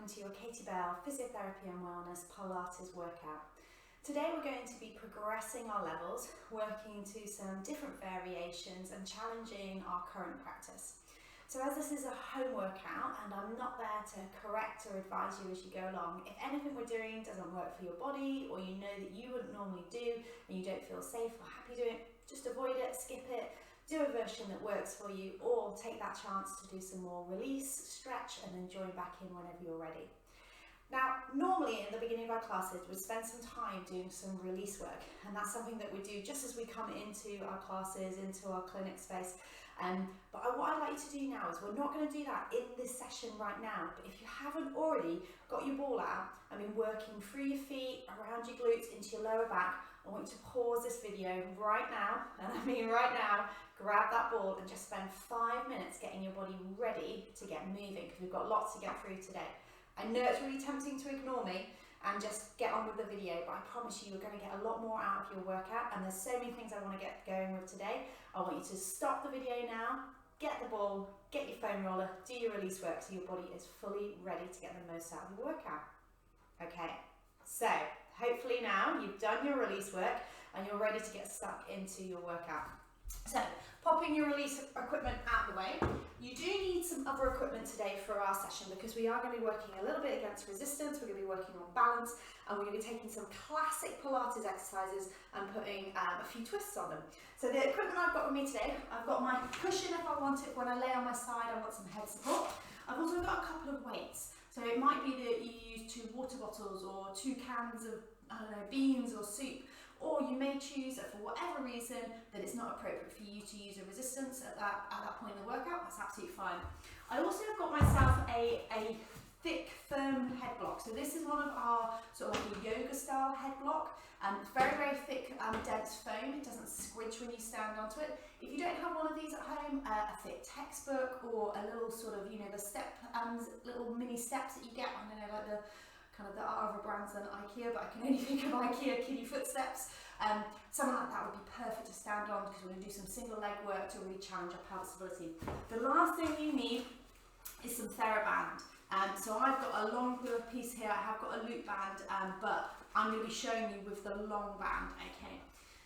welcome to your Katie Bell Physiotherapy and Wellness Pilates workout. Today we're going to be progressing our levels, working to some different variations and challenging our current practice. So as this is a home workout and I'm not there to correct or advise you as you go along, if anything we're doing doesn't work for your body or you know that you wouldn't normally do and you don't feel safe or happy doing it, just avoid it, skip it. Do a version that works for you, or take that chance to do some more release, stretch, and then join back in whenever you're ready. Now, normally in the beginning of our classes, we spend some time doing some release work, and that's something that we do just as we come into our classes, into our clinic space. But what I'd like you to do now is we're not going to do that in this session right now, but if you haven't already got your ball out and been working through your feet, around your glutes, into your lower back, I want you to pause this video right now, and I mean right now, grab that ball and just spend 5 minutes getting your body ready to get moving because we've got lots to get through today. I know it's really tempting to ignore me and just get on with the video, but I promise you, you're going to get a lot more out of your workout, and there's so many things I want to get going with today. I want you to stop the video now, get the ball, get your foam roller, do your release work so your body is fully ready to get the most out of your workout. Okay, so hopefully now you've done your release work and you're ready to get stuck into your workout. So, popping your release equipment out the way, you do need some other equipment today for our session because we are going to be working a little bit against resistance, we're going to be working on balance, and we're going to be taking some classic Pilates exercises and putting a few twists on them. So the equipment I've got with me today, I've got my cushion if I want it, when I lay on my side I want some head support. I've also got a couple of weights. So it might be that you use 2 water bottles or 2 cans of, beans or soup, or you may choose that for whatever reason that it's not appropriate for you to use a resistance at that point in the workout. That's absolutely fine. I also have got myself a thick, firm head block. So this is one of our sort of like a yoga style head block. It's very, very thick, dense foam. It doesn't squidge when you stand onto it. If you don't have one of these at home, a thick textbook or a little sort of, the step, little mini steps that you get, I don't know, like the other brands than IKEA, but I can only think of IKEA kiddie footsteps. Something like that would be perfect to stand on because we're going to do some single leg work to really challenge our pelvic stability. The last thing you need is some TheraBand. So I've got a long piece here, I have got a loop band, but I'm going to be showing you with the long band, okay?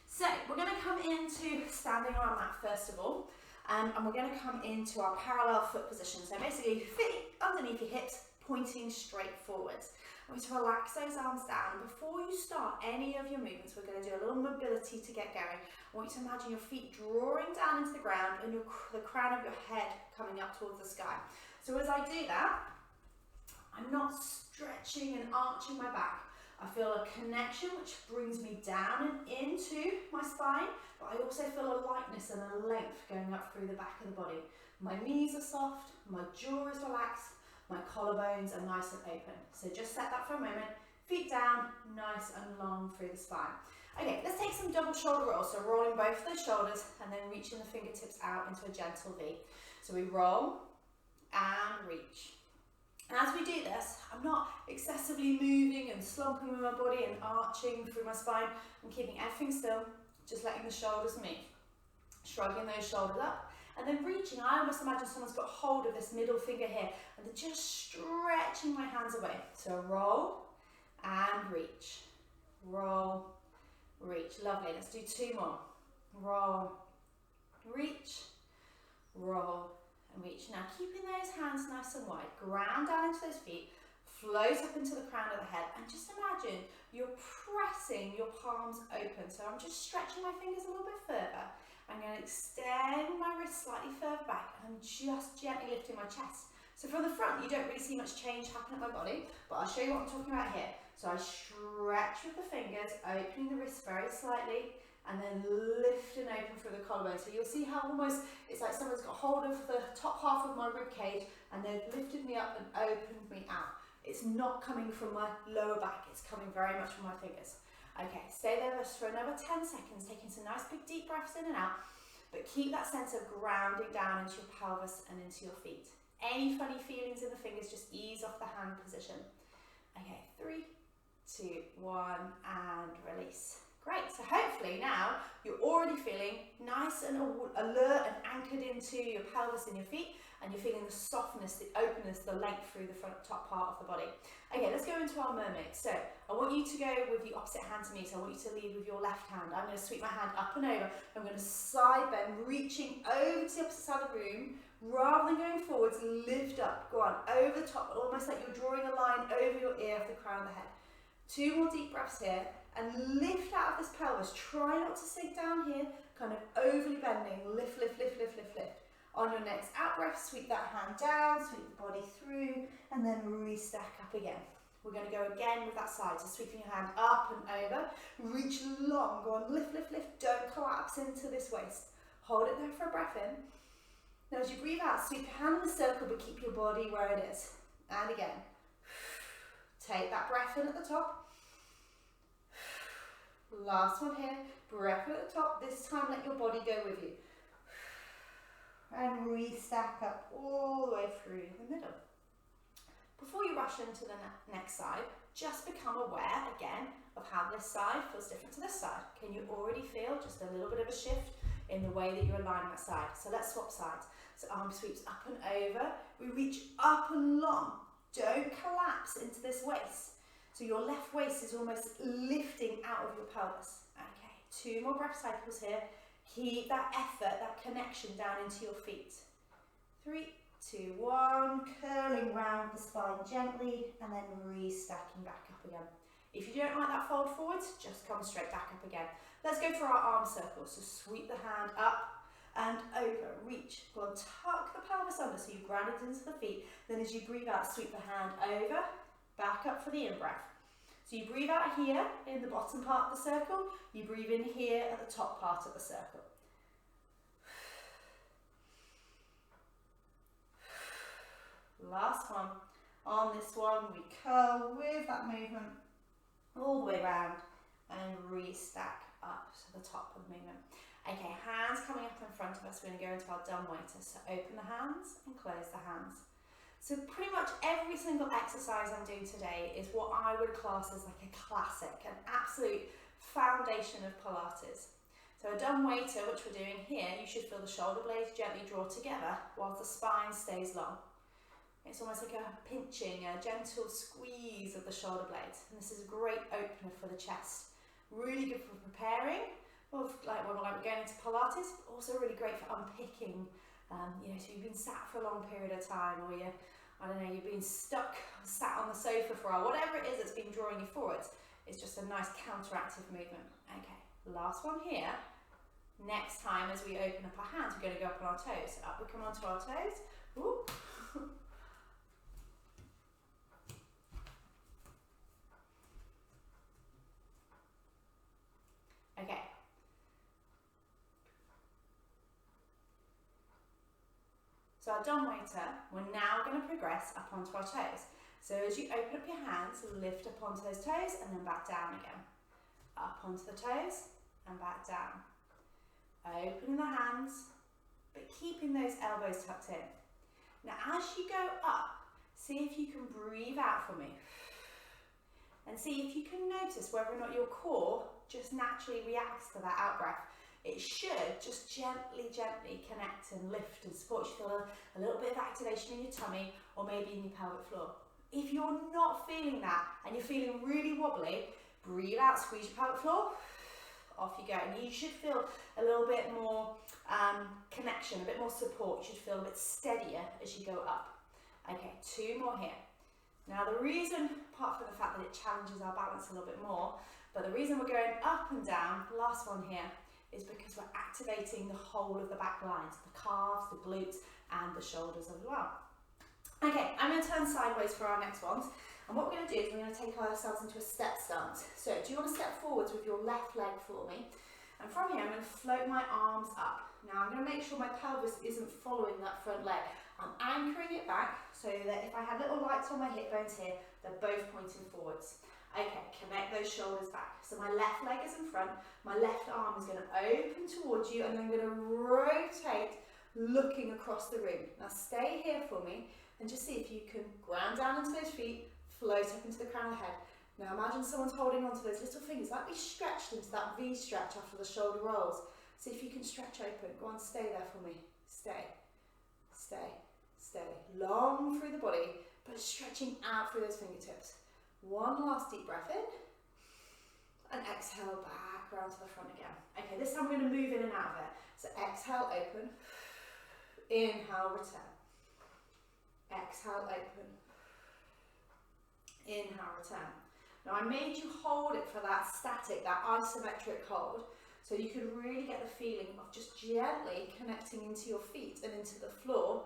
So we're going to come into standing on our mat first of all, and we're going to come into our parallel foot position. So basically feet underneath your hips, pointing straight forwards. I want you to relax those arms down. Before you start any of your movements, we're going to do a little mobility to get going. I want you to imagine your feet drawing down into the ground and the crown of your head coming up towards the sky. So as I do that, I'm not stretching and arching my back. I feel a connection which brings me down and into my spine, but I also feel a lightness and a length going up through the back of the body. My knees are soft, my jaw is relaxed, my collarbones are nice and open. So just set that for a moment. Feet down, nice and long through the spine. Okay, let's take some double shoulder rolls. So rolling both of those shoulders and then reaching the fingertips out into a gentle V. So we roll and reach. And as we do this, I'm not excessively moving and slumping with my body and arching through my spine. I'm keeping everything still, just letting the shoulders move. Shrugging those shoulders up. And then reaching, I almost imagine someone's got hold of this middle finger here and they're just stretching my hands away. So roll and reach. Roll, reach. Lovely. Let's do 2 more. Roll, reach, roll, and reach. Now keeping those hands nice and wide, ground down into those feet, float up into the crown of the head, and just imagine you're pressing your palms open. So I'm just stretching my fingers a little bit further. I'm going to extend my wrist slightly further back and I'm just gently lifting my chest. So from the front, you don't really see much change happening at my body, but I'll show you what I'm talking about here. So I stretch with the fingers, opening the wrist very slightly, and then lifting open through the collarbone. So you'll see how almost it's like someone's got hold of the top half of my rib cage and they've lifted me up and opened me out. It's not coming from my lower back, it's coming very much from my fingers. Okay, stay there for another 10 seconds, taking some nice big deep breaths in and out, but keep that sense of grounding down into your pelvis and into your feet. Any funny feelings in the fingers, just ease off the hand position. Okay, 3, 2, 1, and release. Great, so hopefully now you're already feeling nice and alert and anchored into your pelvis and your feet, and you're feeling the softness, the openness, the length through the front top part of the body. Okay, let's go into our mermaid. So I want you to go with the opposite hand to me. So I want you to lead with your left hand. I'm going to sweep my hand up and over. I'm going to side bend, reaching over to the opposite side of the room. Rather than going forwards, lift up. Go on, over the top, almost like you're drawing a line over your ear of the crown of the head. 2 more deep breaths here. And lift out of this pelvis. Try not to sink down here. Kind of overly bending. Lift, lift, lift, lift, lift, lift. On your next out breath, sweep that hand down, sweep the body through, and then re-stack up again. We're going to go again with that side. So sweeping your hand up and over. Reach long. Go on, lift, lift, lift. Don't collapse into this waist. Hold it there for a breath in. Now as you breathe out, sweep your hand in a circle, but keep your body where it is. And again. Take that breath in at the top. Last one here. Breath at the top. This time let your body go with you. And re-stack up all the way through the middle. Before you rush into the next side, just become aware again of how this side feels different to this side. Can you already feel just a little bit of a shift in the way that you're aligning that side? So let's swap sides. So arm sweeps up and over. We reach up and long. Don't collapse into this waist. So your left waist is almost lifting out of your pelvis. Okay, 2 more breath cycles here. Keep that effort, that connection down into your feet. 3, 2, 1. Curling round the spine gently and then re-stacking back up again. If you don't like that fold forwards, just come straight back up again. Let's go for our arm circles. So sweep the hand up and over. Reach. Go on, tuck the pelvis under so you ground it into the feet. Then as you breathe out, sweep the hand over. Back up for the in-breath. So you breathe out here in the bottom part of the circle, you breathe in here at the top part of the circle. Last one. On this one, we curl with that movement all the way around and re-stack up to the top of the movement. Okay, hands coming up in front of us, we're going to go into our dumb waiter. So open the hands and close the hands. So pretty much every single exercise I'm doing today is what I would class as like a classic, an absolute foundation of Pilates. So a dumb waiter, which we're doing here, you should feel the shoulder blades gently draw together whilst the spine stays long. It's almost like a pinching, a gentle squeeze of the shoulder blades. And this is a great opener for the chest. Really good for preparing, like when we're going into Pilates, but also really great for unpicking. So you've been sat for a long period of time, or you've been sat on the sofa for a while, whatever it is that's been drawing you forwards, it's just a nice counteractive movement. Okay, last one here. Next time as we open up our hands, we're going to go up on our toes. So up we come onto our toes. Ooh. Okay. So our dumb waiter, we're now going to progress up onto our toes. So as you open up your hands, lift up onto those toes and then back down again. Up onto the toes and back down. Opening the hands, but keeping those elbows tucked in. Now as you go up, see if you can breathe out for me. And see if you can notice whether or not your core just naturally reacts to that out breath. It should just gently connect and lift and support you. Feel a little bit of activation in your tummy or maybe in your pelvic floor. If you're not feeling that and you're feeling really wobbly, breathe out, squeeze your pelvic floor, off you go. And you should feel a little bit more connection, a bit more support. You should feel a bit steadier as you go up. Okay, 2 more here. Now the reason, apart from the fact that it challenges our balance a little bit more, but the reason we're going up and down, last one here, is because we're activating the whole of the back lines, the calves, the glutes, and the shoulders as well. Okay, I'm going to turn sideways for our next ones. And what we're going to do is we're going to take ourselves into a step stance. So do you want to step forwards with your left leg for me? And from here, I'm going to float my arms up. Now I'm going to make sure my pelvis isn't following that front leg. I'm anchoring it back so that if I had little lights on my hip bones here, they're both pointing forwards. Okay, connect those shoulders back. So my left leg is in front, my left arm is going to open towards you, and I'm going to rotate looking across the room. Now stay here for me and just see if you can ground down into those feet, float up into the crown of the head. Now imagine someone's holding onto those little fingers, like we stretched into that V stretch after the shoulder rolls. See if you can stretch open. Go on, stay there for me. Stay, stay, Stay long through the body, but stretching out through those fingertips. One last deep breath in, and exhale back round to the front again. Okay, this time we're going to move in and out of it. So exhale, open, inhale, return. Exhale, open, inhale, return. Now I made you hold it for that static, that isometric hold, so you could really get the feeling of just gently connecting into your feet and into the floor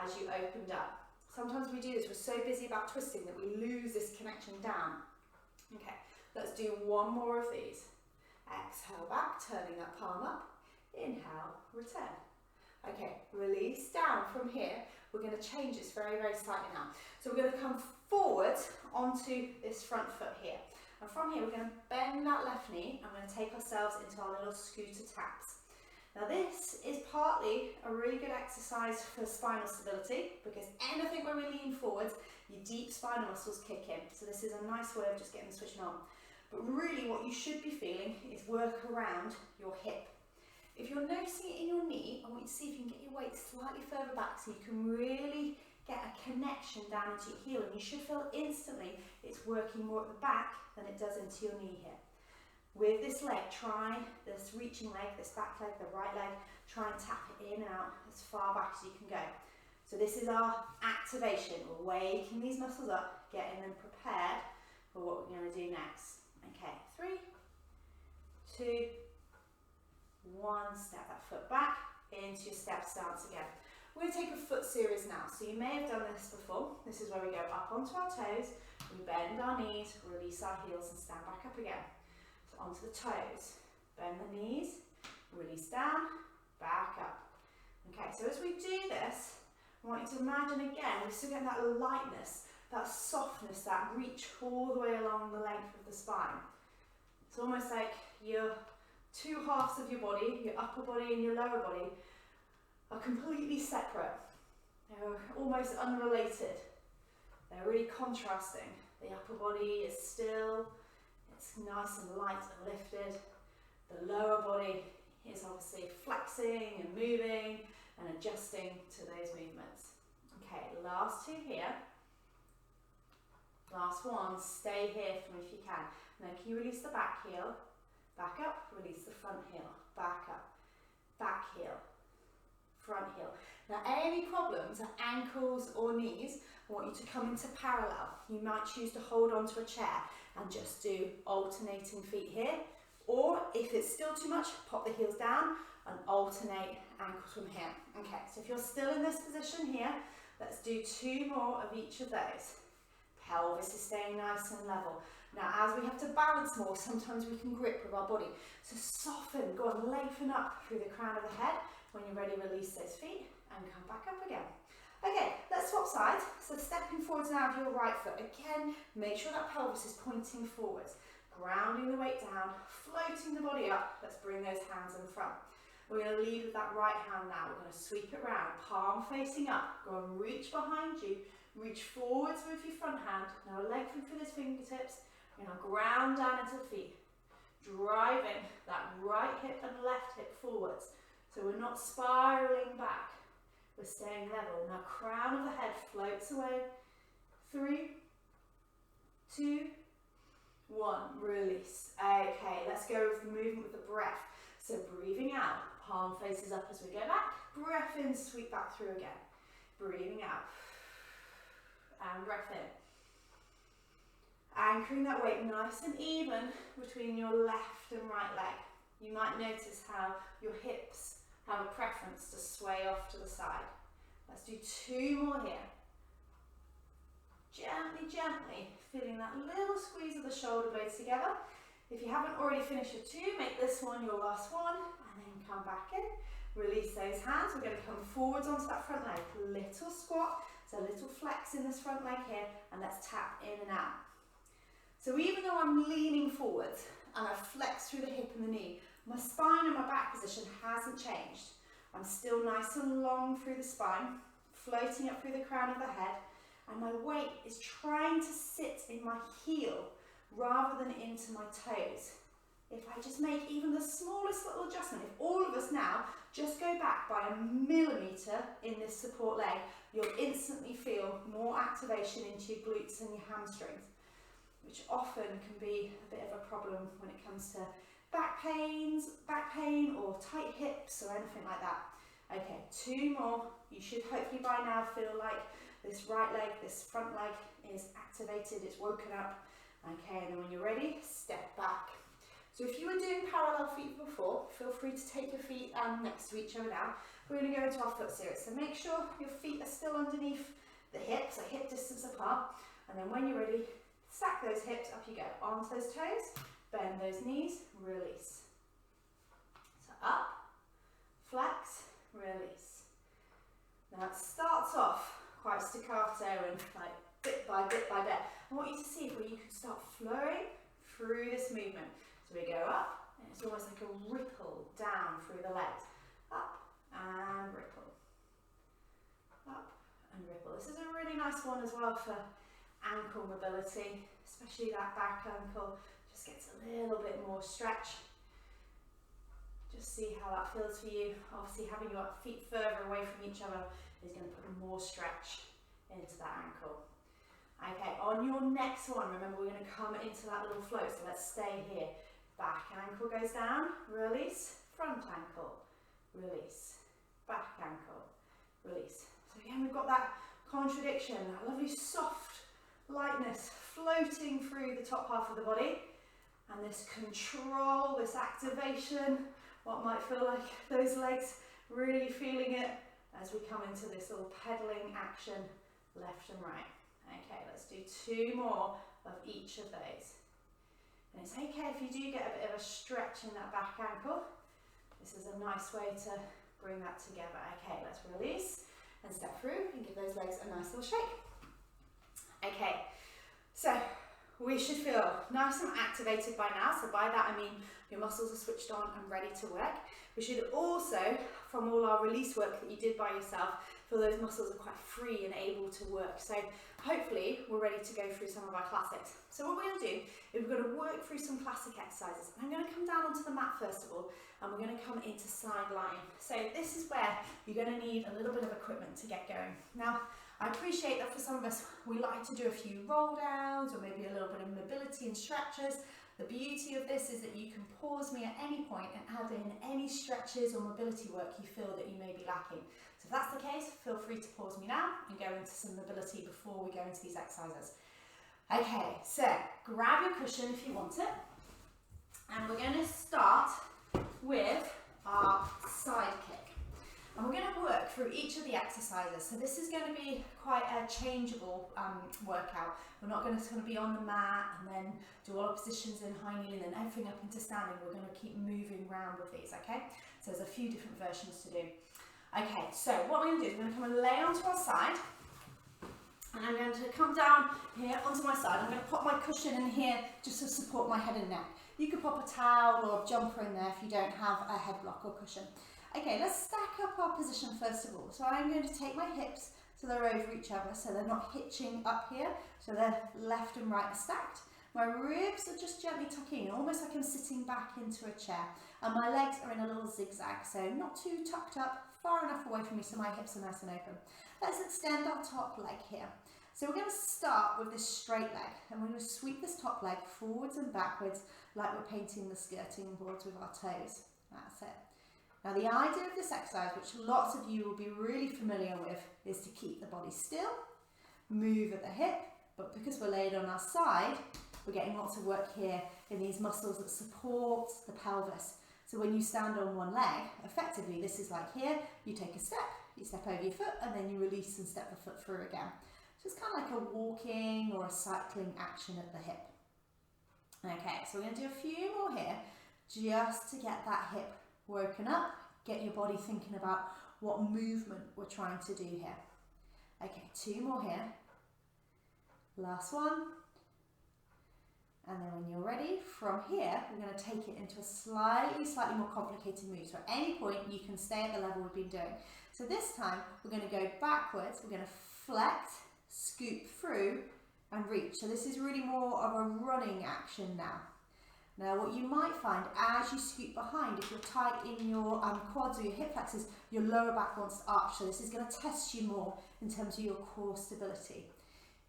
as you opened up. Sometimes we do this, we're so busy about twisting that we lose this connection down. Okay, let's do one more of these. Exhale back, turning that palm up. Inhale, return. Okay, release down from here. We're going to change this very, very slightly now. So we're going to come forward onto this front foot here. And from here, we're going to bend that left knee and we're going to take ourselves into our little scooter taps. Now this is partly a really good exercise for spinal stability, because anything where we lean forwards, your deep spinal muscles kick in. So this is a nice way of just getting switching on. But really what you should be feeling is work around your hip. If you're noticing it in your knee, I want you to see if you can get your weight slightly further back so you can really get a connection down into your heel, and you should feel instantly it's working more at the back than it does into your knee here. With this leg, try this reaching leg, this back leg, the right leg, try and tap it in and out as far back as you can go. So this is our activation. We're waking these muscles up, getting them prepared for what we're going to do next. Okay, 3, 2, 1, step that foot back into your step stance again. We're going to take a foot series now. So you may have done this before. This is where we go up onto our toes, we bend our knees, release our heels and stand back up again. So onto the toes, bend the knees, release down, back up. Okay, so as we do this, I want you to imagine again, we're still getting that lightness, that softness, that reach all the way along the length of the spine. It's almost like your two halves of your body, your upper body and your lower body, are completely separate. They're almost unrelated. They're really contrasting. The upper body is still, it's nice and light and lifted. The lower body is obviously flexing and moving and adjusting to those movements. Okay, last two here. Last one, stay here for me if you can. Now can you release the back heel, back up, release the front heel, back up, back heel, front heel. Now any problems at ankles or knees, I want you to come into parallel. You might choose to hold onto a chair and just do alternating feet here, or if it's still too much, pop the heels down and alternate ankles from here. Okay, so if you're still in this position here, let's do 2 more of each of those. Pelvis is staying nice and level. Now as we have to balance more, sometimes we can grip with our body. So soften, go and lengthen up through the crown of the head. When you're ready, release those feet and come back up again. Okay, let's swap sides. So stepping forwards now with your right foot. Again, make sure that pelvis is pointing forwards. Grounding the weight down, floating the body up. Let's bring those hands in front. We're going to lead with that right hand now. We're going to sweep it round, palm facing up. Go and reach behind you. Reach forwards with your front hand. Now lengthen through those fingertips. We're going to ground down into the feet. Driving that right hip and left hip forwards. So we're not spiraling back. We're staying level. Now crown of the head floats away. 3, 2, 1. Release. Okay, let's go with the movement with the breath. So breathing out. Palm faces up as we go back. Breath in, sweep back through again. Breathing out. And breath in. Anchoring that weight nice and even between your left and right leg. You might notice how your hips have a preference to sway off to the side. Let's do 2 more here. Gently, gently, feeling that little squeeze of the shoulder blades together. If you haven't already finished your 2, make this one your last one, and then come back in. Release those hands. We're going to come forwards onto that front leg. Little squat, so a little flex in this front leg here, and let's tap in and out. So even though I'm leaning forwards and I've flexed through the hip and the knee, my spine and my back position hasn't changed. I'm still nice and long through the spine, floating up through the crown of the head, and my weight is trying to sit in my heel rather than into my toes. If I just make even the smallest little adjustment, if all of us now just go back by 1 millimetre in this support leg, you'll instantly feel more activation into your glutes and your hamstrings, which often can be a bit of a problem when it comes to back pain or tight hips or anything like that. Okay, 2 more. You should hopefully by now feel like this right leg, this front leg is activated, it's woken up. Okay, and then when you're ready, step back. So if you were doing parallel feet before, feel free to take your feet next to each other now. We're going to go into our foot series. So make sure your feet are still underneath the hips, so hip distance apart. And then when you're ready, stack those hips, up you go. Onto those toes, bend those knees, release. So up, flex, release. Now it starts off quite staccato and like bit by bit. I want you to see where you can start flowing through this movement. So we go up, and it's almost like a ripple down through the legs. Up and ripple. Up and ripple. This is a really nice one as well for ankle mobility, especially that back ankle. Just gets a little bit more stretch. Just see how that feels for you. Obviously having your feet further away from each other is going to put more stretch into that ankle. Okay, on your next one, remember we're going to come into that little flow, so let's stay here. Back ankle goes down, release, front ankle, release, back ankle, release. So again, we've got that contradiction, that lovely soft lightness floating through the top half of the body, and this control, this activation, what might feel like those legs really feeling it as we come into this little pedaling action left and right. Okay, let's do 2 more of each of those. And it's okay if you do get a bit of a stretch in that back ankle. This is a nice way to bring that together. Okay, let's release and step through and give those legs a nice little shake. Okay, so we should feel nice and activated by now. So by that I mean your muscles are switched on and ready to work. We should also, from all our release work that you did by yourself, feel those muscles are quite free and able to work. So hopefully we're ready to go through some of our classics. So what we're going to do is we're going to work through some classic exercises. I'm going to come down onto the mat first of all, and we're going to come into side lying. So this is where you're going to need a little bit of equipment to get going. Now, I appreciate that for some of us, we like to do a few roll downs or maybe a little bit of mobility and stretches. The beauty of this is that you can pause me at any point and add in any stretches or mobility work you feel that you may be lacking. So if that's the case, feel free to pause me now and go into some mobility before we go into these exercises. Okay, so grab your cushion if you want it. And we're going to start with our side kick. And we're going to work through each of the exercises. So this is going to be quite a changeable workout. We're not going to be on the mat and then do all our positions in high knee and then everything up into standing. We're going to keep moving around with these, okay? So there's a few different versions to do. Okay, so what we're going to do is we're going to come and lay onto our side. And I'm going to come down here onto my side. I'm going to pop my cushion in here just to support my head and neck. You could pop a towel or a jumper in there if you don't have a head block or cushion. Okay, let's stack up our position first of all. So I'm going to take my hips so they're over each other, so they're not hitching up here, so they're left and right stacked. My ribs are just gently tucking in, almost like I'm sitting back into a chair. And my legs are in a little zigzag, so not too tucked up, far enough away from me so my hips are nice and open. Let's extend our top leg here. So we're going to start with this straight leg, and we're going to sweep this top leg forwards and backwards like we're painting the skirting boards with our toes. That's it. Now the idea of this exercise, which lots of you will be really familiar with, is to keep the body still, move at the hip, but because we're laid on our side, we're getting lots of work here in these muscles that support the pelvis. So when you stand on one leg, effectively this is like here, you take a step, you step over your foot, and then you release and step the foot through again. So it's kind of like a walking or a cycling action at the hip. Okay, so we're going to do a few more here, just to get that hip woken up, get your body thinking about what movement we're trying to do here. Okay, 2 more here. Last one. And then when you're ready, from here, we're going to take it into a slightly more complicated move. So at any point, you can stay at the level we've been doing. So this time, we're going to go backwards. We're going to flex, scoop through, and reach. So this is really more of a running action now. Now what you might find as you scoot behind, if you're tight in your quads or your hip flexors, your lower back wants to arch. So this is going to test you more in terms of your core stability.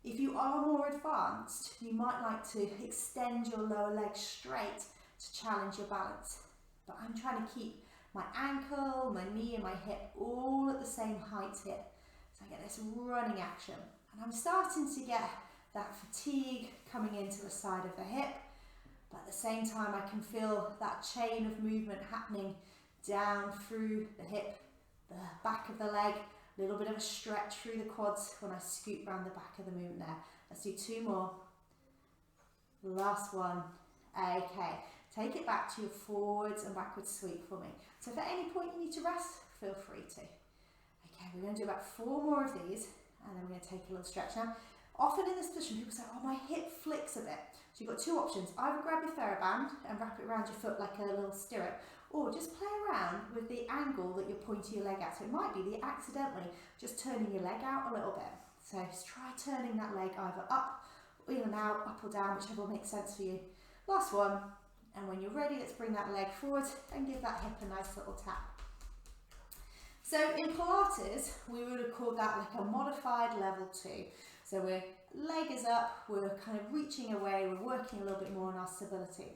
If you are more advanced, you might like to extend your lower leg straight to challenge your balance. But I'm trying to keep my ankle, my knee and my hip all at the same height here. So I get this running action. And I'm starting to get that fatigue coming into the side of the hip. But at the same time, I can feel that chain of movement happening down through the hip, the back of the leg, a little bit of a stretch through the quads when I scoot around the back of the movement there. Let's do 2 more. Last one. Okay, take it back to your forwards and backwards sweep for me. So if at any point you need to rest, feel free to. Okay, we're going to do about 4 more of these, and then we're going to take a little stretch. Now, often in this position, people say, oh, my hip flicks a bit. So you've got 2 options. Either grab your TheraBand and wrap it around your foot like a little stirrup, or just play around with the angle that you're pointing your leg at. So it might be that you're accidentally just turning your leg out a little bit. So just try turning that leg either up, in and out, up or down, whichever makes sense for you. Last one. And when you're ready, let's bring that leg forward and give that hip a nice little tap. So in Pilates, we would have called that like a modified level 2. So we're leg is up, we're kind of reaching away, we're working a little bit more on our stability.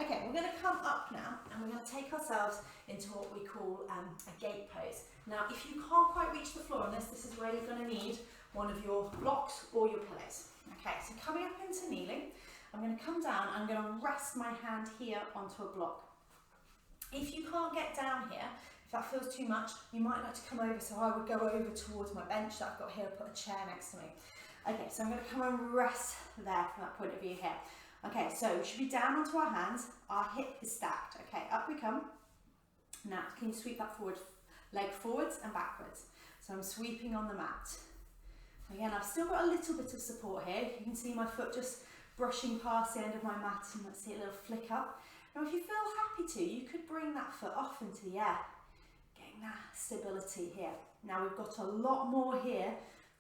Okay, we're going to come up now and we're going to take ourselves into what we call a gate pose. Now, if you can't quite reach the floor on this, this is where you're going to need one of your blocks or your pillows. Okay, so coming up into kneeling, I'm going to come down, I'm going to rest my hand here onto a block. If you can't get down here, if that feels too much, you might like to come over, so I would go over towards my bench that I've got here, put a chair next to me. Okay, so I'm going to come and rest there from that point of view here. Okay, so we should be down onto our hands, our hip is stacked. Okay, up we come. Now, can you sweep that forward, leg forwards and backwards? So I'm sweeping on the mat. Again, I've still got a little bit of support here. You can see my foot just brushing past the end of my mat, and let's see a little flick up. Now, if you feel happy to, you could bring that foot off into the air, getting that stability here. Now, we've got a lot more here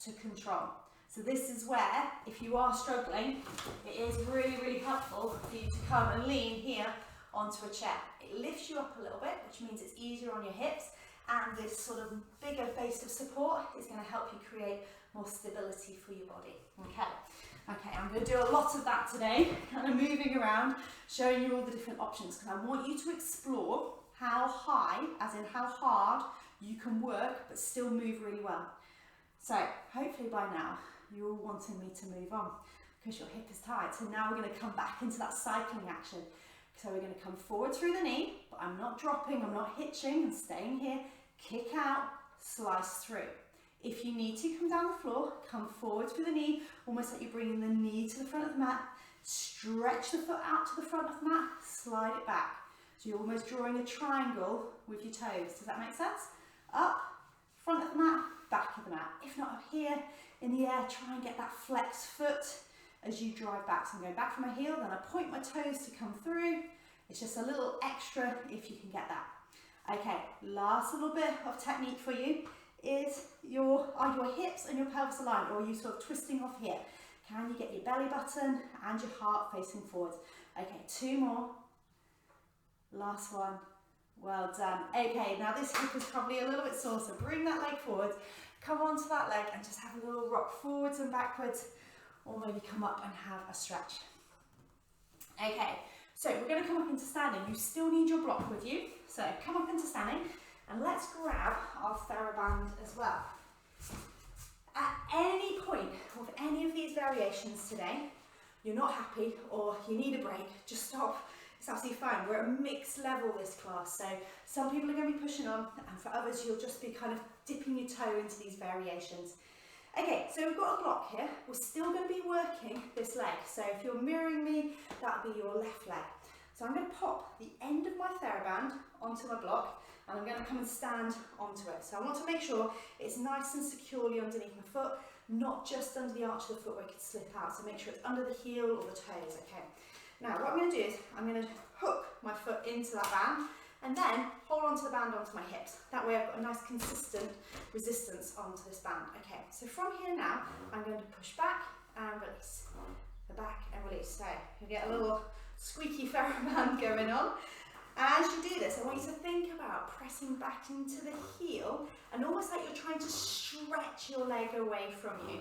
to control. So this is where, if you are struggling, it is really, really helpful for you to come and lean here onto a chair. It lifts you up a little bit, which means it's easier on your hips, and this sort of bigger base of support is going to help you create more stability for your body. Okay, I'm going to do a lot of that today, kind of moving around, showing you all the different options, because I want you to explore how high, as in how hard, you can work but still move really well. So hopefully by now you're all wanting me to move on because your hip is tight. So now we're going to come back into that cycling action. So we're going to come forward through the knee, but I'm not dropping, I'm not hitching, I'm staying here, kick out, slice through. If you need to come down the floor, come forward through the knee, almost like you're bringing the knee to the front of the mat, stretch the foot out to the front of the mat, slide it back. So you're almost drawing a triangle with your toes. Does that make sense? Up, front of the mat, back of the mat. If not up here, in the air, try and get that flexed foot as you drive back. So I'm going back from my heel, then I point my toes to come through. It's just a little extra if you can get that. Okay, last little bit of technique for you is are your hips and your pelvis aligned, or are you sort of twisting off here? Can you get your belly button and your heart facing forwards? Okay, 2 more. Last one. Well done. Okay, now this hip is probably a little bit sore, so bring that leg forward, come onto that leg and just have a little rock forwards and backwards, or maybe come up and have a stretch. Okay, so we're going to come up into standing. You still need your block with you, so come up into standing and let's grab our TheraBand as well. At any point of any of these variations today, you're not happy or you need a break, just stop. It's absolutely fine. We're at a mixed level this class, so some people are going to be pushing on, and for others you'll just be kind of dipping your toe into these variations. Okay, so we've got a block here. We're still going to be working this leg, so if you're mirroring me, that'll be your left leg. So I'm going to pop the end of my TheraBand onto my block, and I'm going to come and stand onto it. So I want to make sure it's nice and securely underneath my foot, not just under the arch of the foot where it could slip out. So make sure it's under the heel or the toes, okay? Now what I'm going to do is I'm going to hook my foot into that band and then hold onto the band onto my hips. That way I've got a nice consistent resistance onto this band. Okay, so from here now I'm going to push back and release. The back and release. So you get a little squeaky TheraBand going on. As you do this, I want you to think about pressing back into the heel and almost like you're trying to stretch your leg away from you.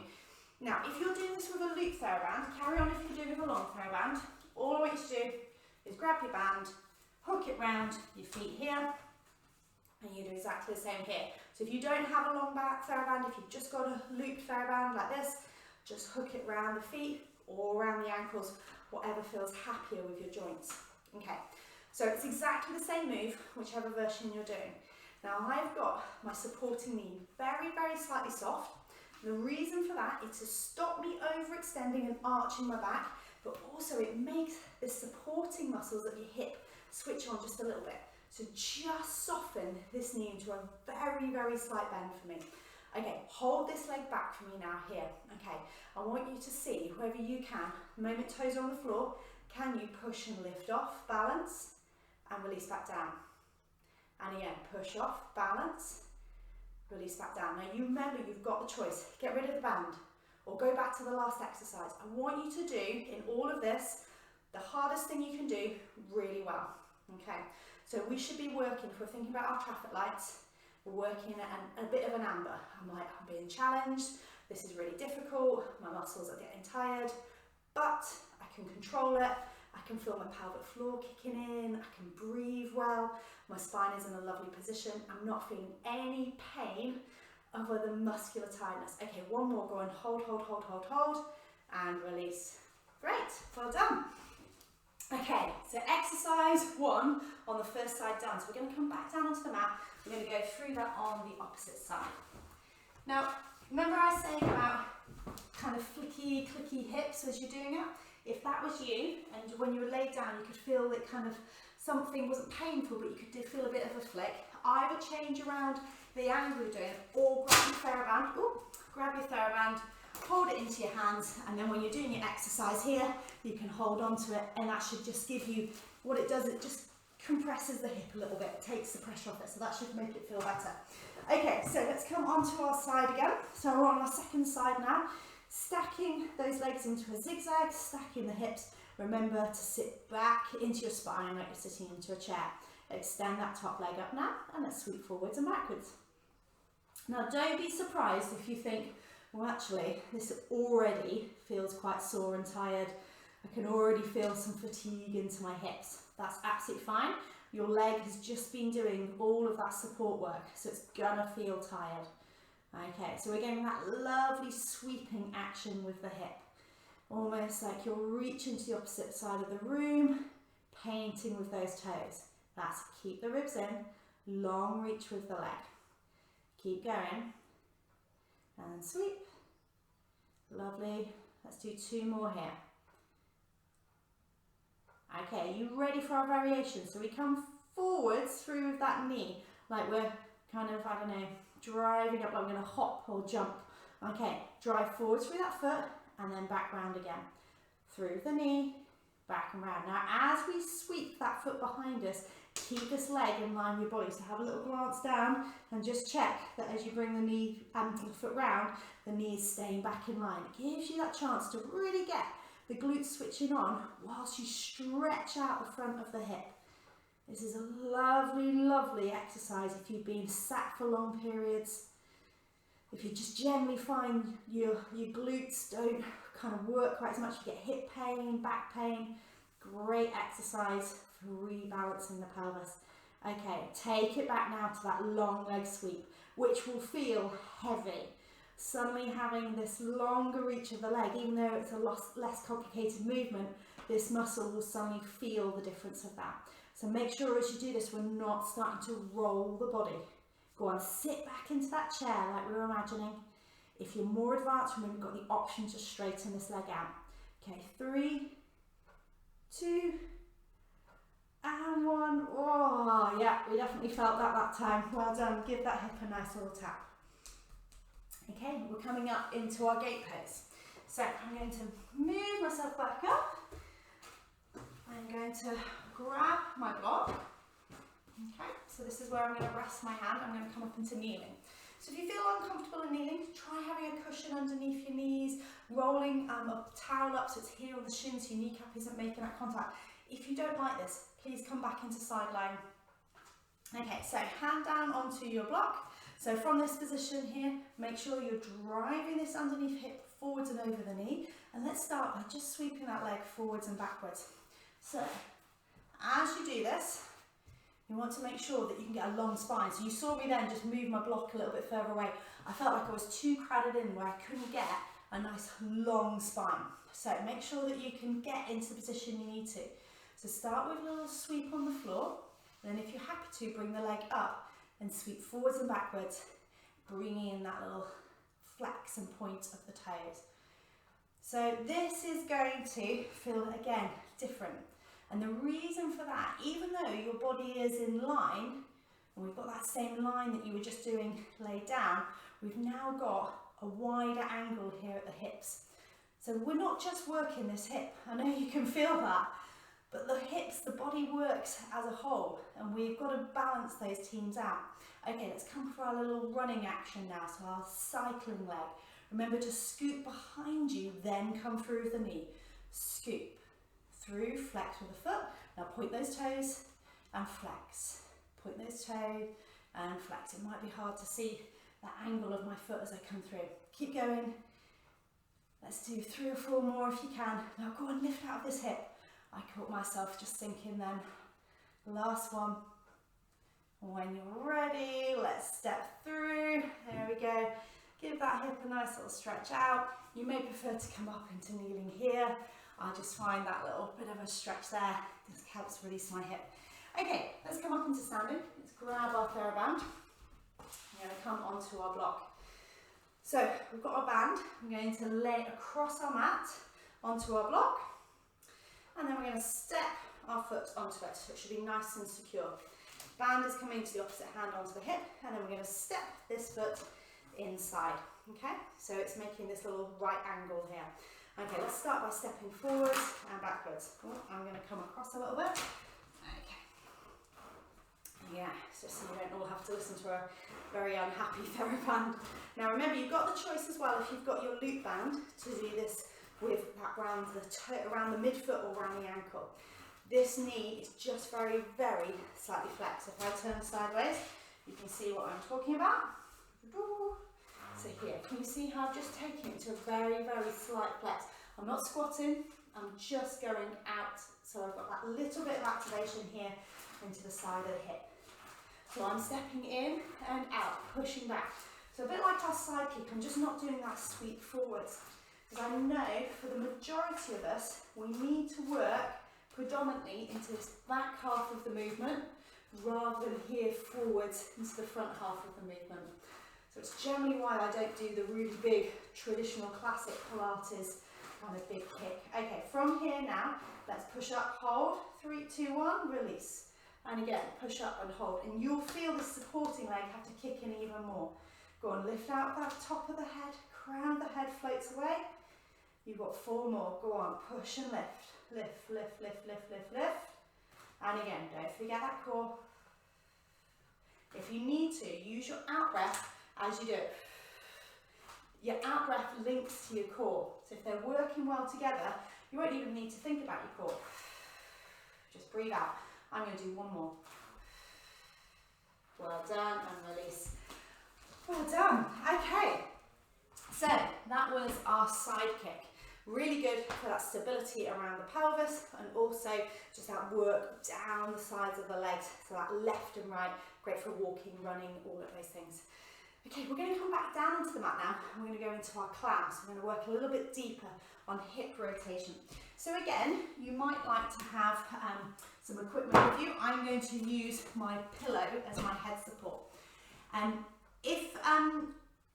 Now, if you're doing this with a loop TheraBand, carry on if you're doing it with a long TheraBand. All I want you to do is grab your band, hook it round your feet here, and you do exactly the same here. So if you don't have a long TheraBand, if you've just got a loop TheraBand like this, just hook it round the feet or around the ankles, whatever feels happier with your joints. Okay, so it's exactly the same move, whichever version you're doing. Now I've got my supporting knee very, very slightly soft. The reason for that is to stop me overextending and arching my back, but also it makes the supporting muscles of your hip switch on just a little bit. So just soften this knee into a very, very slight bend for me. Okay, hold this leg back for me now here. Okay, I want you to see, wherever you can, the moment toes are on the floor, can you push and lift off, balance, and release back down. And again, push off, balance, release back down. Now you remember, you've got the choice. Get rid of the band or go back to the last exercise. I want you to do, in all of this, the hardest thing you can do really well. Okay, so we should be working, if we're thinking about our traffic lights, we're working at a bit of an amber. I'm being challenged, this is really difficult, my muscles are getting tired, but I can control it, I can feel my pelvic floor kicking in, I can breathe well, my spine is in a lovely position, I'm not feeling any pain other than muscular tiredness. Okay, one more, go on, hold, hold, hold, hold, hold, and release. Great, well done. Okay, so exercise 1 on the first side done. So we're going to come back down onto the mat. We're going to go through that on the opposite side. Now, remember I was saying about kind of flicky, clicky hips as you're doing it? If that was you, and when you were laid down, you could feel that kind of something wasn't painful, but you could feel a bit of a flick. Either change around the angle you're doing, or grab your TheraBand. Ooh, grab your TheraBand, hold it into your hands, and then when you're doing your exercise here, you can hold on to it, and that should just give you, what it does, it just compresses the hip a little bit, takes the pressure off it, so that should make it feel better. Okay, so let's come onto our side again. So we're on our second side now, stacking those legs into a zigzag, stacking the hips. Remember to sit back into your spine like you're sitting into a chair. Extend that top leg up now, and let's sweep forwards and backwards. Now don't be surprised if you think, well actually, this already feels quite sore and tired. I can already feel some fatigue into my hips. That's absolutely fine. Your leg has just been doing all of that support work, so it's gonna feel tired. Okay, so we're getting that lovely sweeping action with the hip. Almost like you're reaching to the opposite side of the room, painting with those toes. That's keep the ribs in, long reach with the leg. Keep going, and sweep. Lovely. Let's do 2 more here. Okay, you ready for our variation? So we come forwards through with that knee, like we're kind of, I don't know, driving up, like we're going to hop or jump. Okay, drive forwards through that foot, and then back round again. Through the knee, back and round. Now, as we sweep that foot behind us, keep this leg in line with your body. So have a little glance down and just check that as you bring the knee and the foot round, the knee is staying back in line. It gives you that chance to really get the glutes switching on whilst you stretch out the front of the hip. This is a lovely, lovely exercise if you've been sat for long periods. If you just generally find your glutes don't kind of work quite as much, you get hip pain, back pain, great exercise for rebalancing the pelvis. Okay, take it back now to that long leg sweep, which will feel heavy. Suddenly having this longer reach of the leg, even though it's a less complicated movement, this muscle will suddenly feel the difference of that. So make sure as you do this, we're not starting to roll the body. Go on, sit back into that chair like we were imagining. If you're more advanced, remember you've got the option to straighten this leg out. Okay, 3, 2, and 1. Oh, yeah, we definitely felt that time. Well done. Give that hip a nice little tap. Okay, we're coming up into our gate pose. So I'm going to move myself back up. I'm going to grab my block. Okay, so this is where I'm going to rest my hand. I'm going to come up into kneeling. So if you feel uncomfortable in kneeling, try having a cushion underneath your knees, rolling a towel up so it's here on the shin so your kneecap isn't making that contact. If you don't like this, Please come back into side line. Okay, so hand down onto your block. So from this position here, make sure you're driving this underneath hip forwards and over the knee. And let's start by just sweeping that leg forwards and backwards. So as you do this, you want to make sure that you can get a long spine. So you saw me then just move my block a little bit further away. I felt like I was too crowded in where I couldn't get a nice long spine. So make sure that you can get into the position you need to. So start with a little sweep on the floor. Then if you're happy to, bring the leg up and sweep forwards and backwards, bringing in that little flex and point of the toes. So this is going to feel, again, different. And the reason for that, even though your body is in line, and we've got that same line that you were just doing laid down, we've now got a wider angle here at the hips. So we're not just working this hip. I know you can feel that, but the hips, the body works as a whole, and we've got to balance those teams out. Okay, let's come for our little running action now, so our cycling leg. Remember to scoot behind you, then come through with the knee. Scoop, through, flex with the foot. Now point those toes and flex. Point those toes and flex. It might be hard to see the angle of my foot as I come through. Keep going. Let's do 3 or 4 more if you can. Now go and lift out of this hip. I caught myself just thinking then. Last one. When you're ready, let's step through. There we go. Give that hip a nice little stretch out. You may prefer to come up into kneeling here. I just find that little bit of a stretch there. This helps release my hip. Okay, let's come up into standing. Let's grab our TheraBand. We're going to come onto our block. So we've got our band. I'm going to lay across our mat onto our block. And then we're going to step our foot onto it, so it should be nice and secure. Band is coming to the opposite hand onto the hip, and then we're going to step this foot inside, okay? So it's making this little right angle here. Okay, let's start by stepping forwards and backwards. Oh, I'm going to come across a little bit. Okay. Yeah, it's just so you don't all have to listen to a very unhappy TheraBand. Now remember, you've got the choice as well, if you've got your loop band, to do this with that around the midfoot or around the ankle. This knee is just very, very slightly flexed. If I turn sideways, you can see what I'm talking about. So here, can you see how I've just taken it to a very, very slight flex? I'm not squatting, I'm just going out. So I've got that little bit of activation here into the side of the hip. So I'm stepping in and out, pushing back. So a bit like our side kick, I'm just not doing that sweep forwards. Because I know for the majority of us, we need to work predominantly into this back half of the movement rather than here forwards into the front half of the movement. So it's generally why I don't do the really big traditional classic Pilates kind of big kick. Okay, from here now, let's push up, hold, 3, 2, 1, release. And again, push up and hold. And you'll feel the supporting leg have to kick in even more. Go on, lift out that top of the head, crown of the head floats away. You've got 4 more. Go on, push and lift. Lift, lift, lift, lift, lift, lift. And again, don't forget that core. If you need to, use your out breath as you do it. Your out breath links to your core. So if they're working well together, you won't even need to think about your core. Just breathe out. I'm going to do 1 more. Well done, and release. Well done. Okay. So that was our side kick. Really good for that stability around the pelvis, and also just that work down the sides of the legs. So that left and right, great for walking, running, all of those things. Okay, we're going to come back down into the mat now. We're going to go into our clams. We're going to work a little bit deeper on hip rotation. So again, you might like to have some equipment with you. I'm going to use my pillow as my head support. And if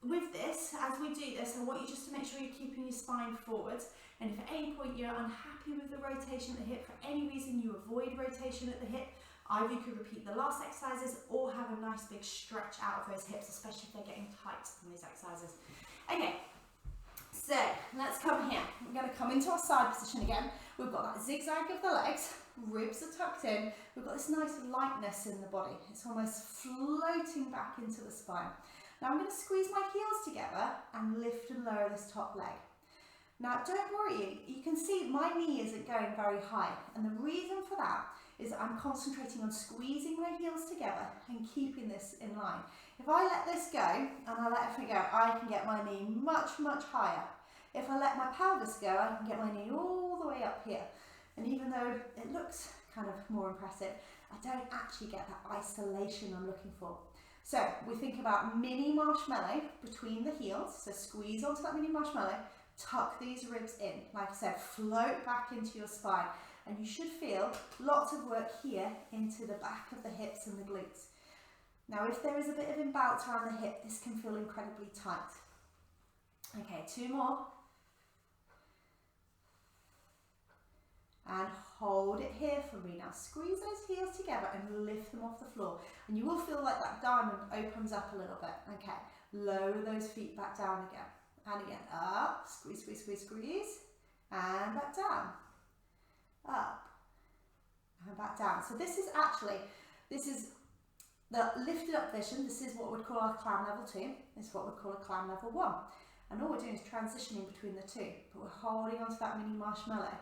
with this, as we do this, I want you just to make sure you're keeping your spine forwards. And if at any point you're unhappy with the rotation at the hip, for any reason you avoid rotation at the hip, either you could repeat the last exercises or have a nice big stretch out of those hips, especially if they're getting tight on these exercises. Okay, so let's come here. We're going to come into our side position again. We've got that zigzag of the legs, ribs are tucked in. We've got this nice lightness in the body. It's almost floating back into the spine. Now I'm going to squeeze my heels together and lift and lower this top leg. Now don't worry, you can see my knee isn't going very high, and the reason for that is that I'm concentrating on squeezing my heels together and keeping this in line. If I let this go and I let everything go, I can get my knee much, much higher. If I let my pelvis go, I can get my knee all the way up here. And even though it looks kind of more impressive, I don't actually get that isolation I'm looking for. So we think about mini marshmallow between the heels. So squeeze onto that mini marshmallow, tuck these ribs in. Like I said, float back into your spine. And you should feel lots of work here into the back of the hips and the glutes. Now, if there is a bit of imbalance around the hip, this can feel incredibly tight. Okay, 2 more. And hold it here for me. Now, squeeze those heels together and lift them off the floor. And you will feel like that diamond opens up a little bit. Okay, lower those feet back down again. And again, up, squeeze, squeeze, squeeze, squeeze. And back down. Up and back down. So this is the lifted up position. This is what we'd call our climb level 2. This is what we'd call a climb level 1. And all we're doing is transitioning between the two, but we're holding onto that mini marshmallow,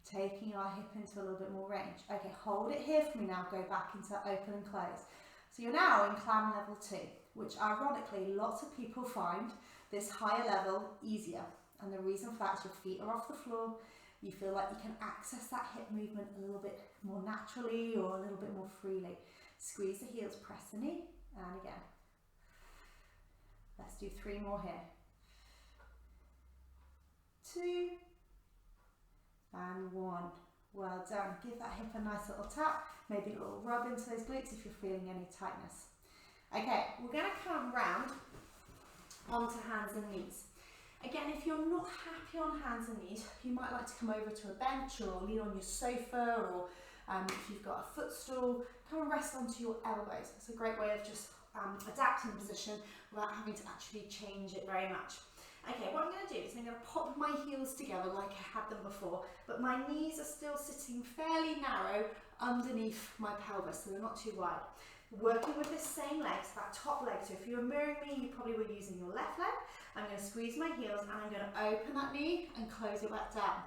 taking our hip into a little bit more range. Okay, hold it here for me now. Go back into open and close. So you're now in climb level 2, which ironically lots of people find this higher level easier. And the reason for that is your feet are off the floor. You feel like you can access that hip movement a little bit more naturally or a little bit more freely. Squeeze the heels, press the knee, and again. Let's do 3 more here. 2, and 1. Well done. Give that hip a nice little tap, maybe a little rub into those glutes if you're feeling any tightness. Okay, we're going to come round onto hands and knees. Again, if you're not happy on hands and knees, you might like to come over to a bench or lean on your sofa, or if you've got a footstool, come and rest onto your elbows. It's a great way of just adapting the position without having to actually change it very much. Okay, what I'm going to do is I'm going to pop my heels together like I had them before, but my knees are still sitting fairly narrow underneath my pelvis, so they're not too wide. Working with this same leg, so that top leg. So if you were mirroring me, you probably were using your left leg. I'm going to squeeze my heels and I'm going to open that knee and close it back down.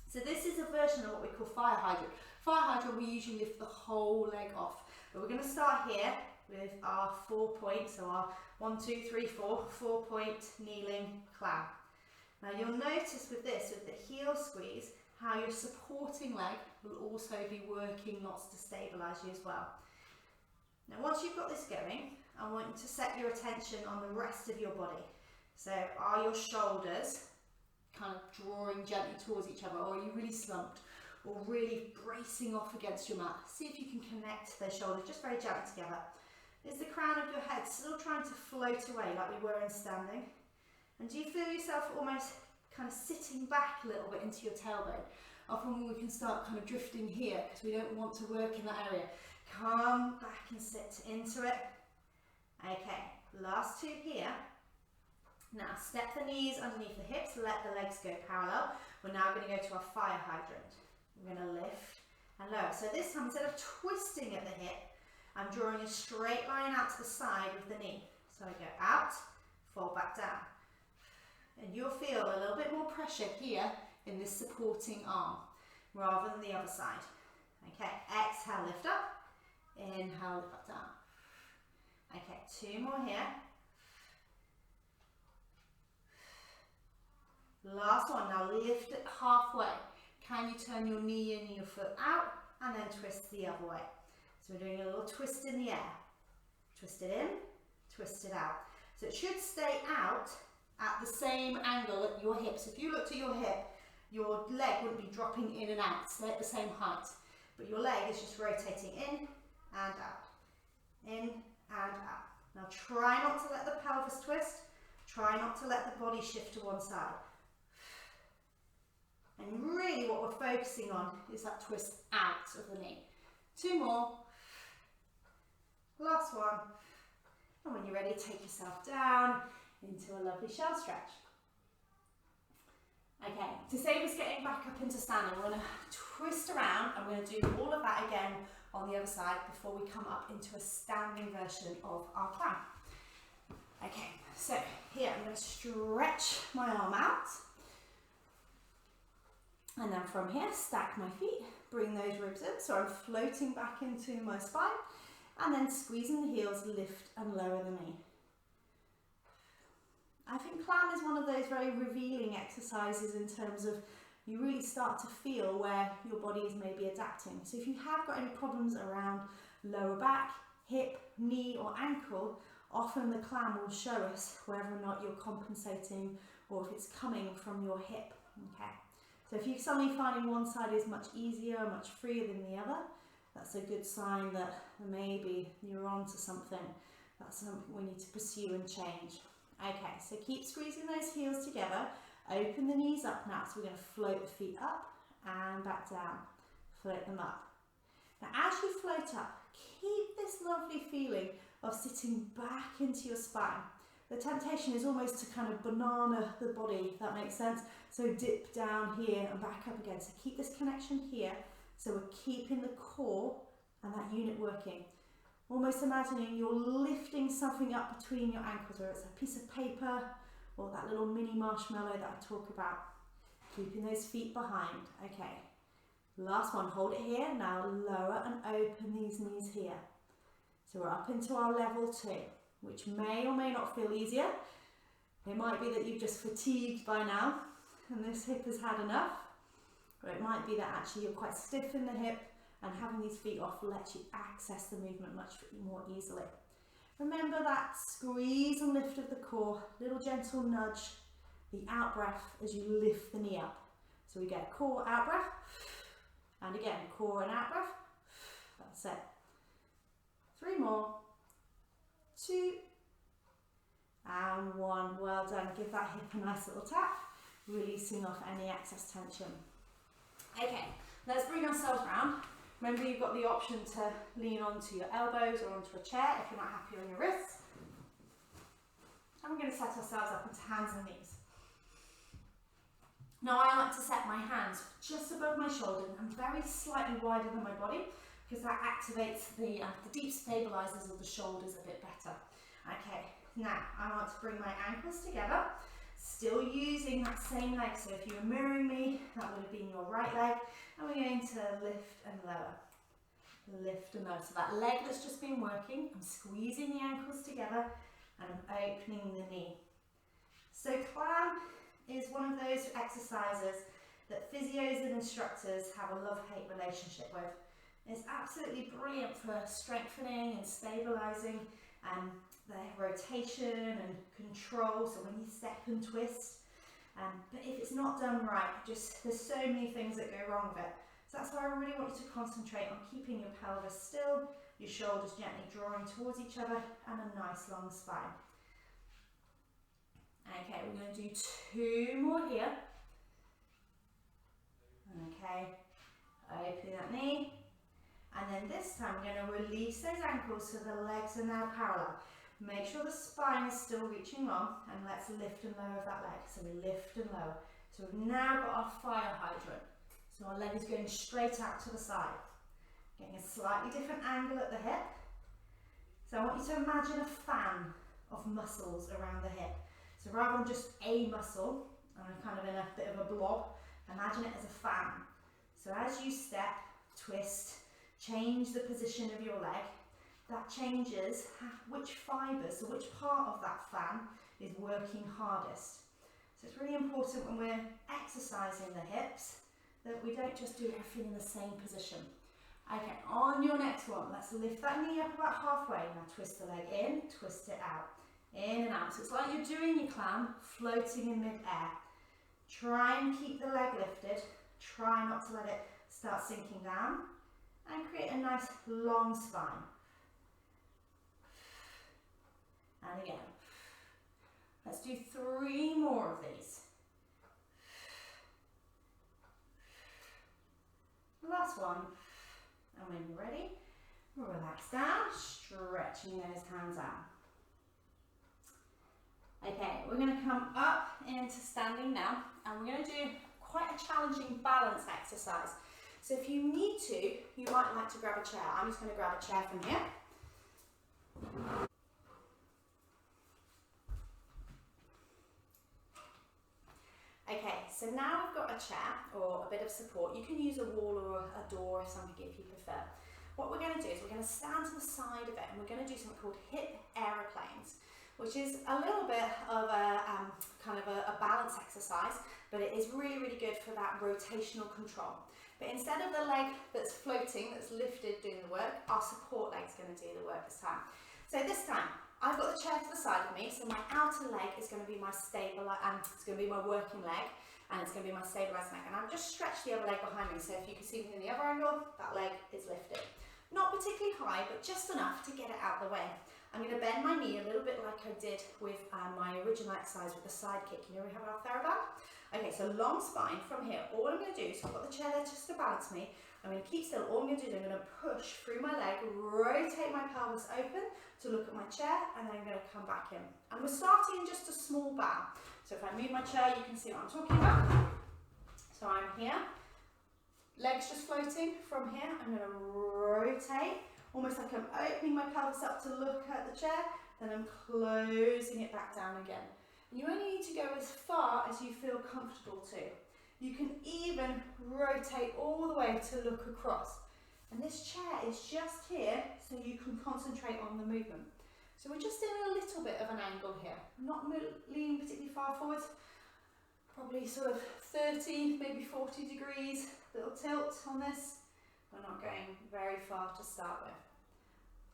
So this is a version of what we call fire hydrant. Fire hydrant, we usually lift the whole leg off. But we're going to start here with our 4 points. So our 1, 2, 3, 4, 4-point kneeling climb. Now you'll notice with this, with the heel squeeze, how your supporting leg will also be working lots to stabilize you as well. Now once you've got this going, I want you to set your attention on the rest of your body. So are your shoulders kind of drawing gently towards each other, or are you really slumped or really bracing off against your mat? See if you can connect those shoulders just very gently together. Is the crown of your head still trying to float away like we were in standing? And do you feel yourself almost kind of sitting back a little bit into your tailbone? Often we can start kind of drifting here because we don't want to work in that area. Come back and sit into it. Okay, last 2 here. Now step the knees underneath the hips, let the legs go parallel. We're now going to go to our fire hydrant. We're going to lift and lower. So this time, instead of twisting at the hip, I'm drawing a straight line out to the side with the knee. So I go out, fall back down. And you'll feel a little bit more pressure here in this supporting arm rather than the other side. Okay, exhale, lift up. Inhale, lift back down. Okay, 2 more here. Last one, now lift it halfway. Can you turn your knee in and your foot out and then twist the other way? So we're doing a little twist in the air. Twist it in, twist it out. So it should stay out at the same angle at your hips. If you looked at your hip, your leg wouldn't be dropping in and out, stay at the same height. But your leg is just rotating in and out, in and out. Now try not to let the pelvis twist, try not to let the body shift to one side. And really what we're focusing on is that twist out of the knee. 2 more, last one, and when you're ready, take yourself down into a lovely shell stretch. Okay, to save us getting back up into standing, we're going to twist around and we're going to do all of that again on the other side before we come up into a standing version of our climb. Okay, so here I'm going to stretch my arm out. And then from here, stack my feet, bring those ribs in, so I'm floating back into my spine, and then squeezing the heels, lift and lower the knee. I think clam is one of those very revealing exercises in terms of you really start to feel where your body is maybe adapting. So if you have got any problems around lower back, hip, knee or ankle, often the clam will show us whether or not you're compensating or if it's coming from your hip. Okay. So if you're suddenly finding one side is much easier, much freer than the other, that's a good sign that maybe you're onto something. That's something we need to pursue and change. Okay, so keep squeezing those heels together. Open the knees up now. So we're going to float the feet up and back down. Float them up. Now as you float up, keep this lovely feeling of sitting back into your spine. The temptation is almost to kind of banana the body, if that makes sense. So dip down here and back up again. So keep this connection here. So we're keeping the core and that unit working. Almost imagining you're lifting something up between your ankles, whether it's a piece of paper or that little mini marshmallow that I talk about. Keeping those feet behind. Okay, last one, hold it here. Now lower and open these knees here. So we're up into our level 2, which may or may not feel easier. It might be that you've just fatigued by now and this hip has had enough. Or it might be that actually you're quite stiff in the hip and having these feet off lets you access the movement much more easily. Remember that squeeze and lift of the core, little gentle nudge, the out breath as you lift the knee up. So we get core out breath, and again, core and out breath. That's it. 3 more, 2, and 1. Well done. Give that hip a nice little tap, releasing off any excess tension. Okay, let's bring ourselves round. Remember, you've got the option to lean onto your elbows or onto a chair if you're not happy on your wrists. And we're going to set ourselves up into hands and knees. Now I like to set my hands just above my shoulder and very slightly wider than my body because that activates the deep stabilizers of the shoulders a bit better. Okay, now I want to bring my ankles together, still using that same leg. So if you were mirroring me, that would have been your right leg. And we're going to lift and lower. Lift and lower. So that leg that's just been working, I'm squeezing the ankles together and I'm opening the knee. So clam is one of those exercises that physios and instructors have a love-hate relationship with. It's absolutely brilliant for strengthening and stabilizing the rotation and control, so when you step and twist. But if it's not done right, there's so many things that go wrong with it. So that's why I really want you to concentrate on keeping your pelvis still, your shoulders gently drawing towards each other, and a nice long spine. Okay, we're going to do 2 more here. Okay, open that knee. And then this time we're going to release those ankles so the legs are now parallel. Make sure the spine is still reaching long, and let's lift and lower that leg. So we lift and lower. So we've now got our fire hydrant. So our leg is going straight out to the side. Getting a slightly different angle at the hip. So I want you to imagine a fan of muscles around the hip. So rather than just a muscle, and I'm kind of in a bit of a blob, imagine it as a fan. So as you step, twist, change the position of your leg, that changes which fibres, so which part of that fan is working hardest. So it's really important when we're exercising the hips that we don't just do everything in the same position. Okay, on your next one, let's lift that knee up about halfway. Now twist the leg in, twist it out, in and out. So it's like you're doing your clam, floating in mid-air. Try and keep the leg lifted. Try not to let it start sinking down, and create a nice long spine. And again. Let's do 3 more of these. Last one. And when you're ready, relax down, stretching those hands out. Okay, we're going to come up into standing now, and we're going to do quite a challenging balance exercise. So if you need to, you might like to grab a chair. I'm just going to grab a chair from here. Okay, so now we've got a chair or a bit of support. You can use a wall or a door if you prefer. What we're going to do is we're going to stand to the side of it and we're going to do something called hip aeroplanes, which is a little bit of a kind of a balance exercise, but it is really, really good for that rotational control. But instead of the leg that's floating, that's lifted doing the work, our support leg's going to do the work this time. So this time, I've got the chair to the side of me, so my outer leg is going to be my it's going to be my working leg, and it's going to be my stabilised leg. And I've just stretched the other leg behind me, so if you can see me in the other angle, that leg is lifted. Not particularly high, but just enough to get it out of the way. I'm going to bend my knee a little bit like I did with my original exercise with the side kick. You know we have our TheraBand? Okay, so long spine from here. All I'm going to do, so I've got the chair there just to balance me. I'm going to keep still. All I'm going to do is I'm going to push through my leg, rotate my pelvis open to look at my chair, and then I'm going to come back in. And we're starting in just a small bow. So if I move my chair, you can see what I'm talking about. So I'm here. Legs just floating from here. I'm going to rotate, almost like I'm opening my pelvis up to look at the chair, then I'm closing it back down again. And you only need to go as far as you feel comfortable to. You can even rotate all the way to look across. And this chair is just here so you can concentrate on the movement. So we're just in a little bit of an angle here. I'm not leaning particularly far forwards, probably sort of 30, maybe 40 degrees. Little tilt on this. We're not going very far to start with.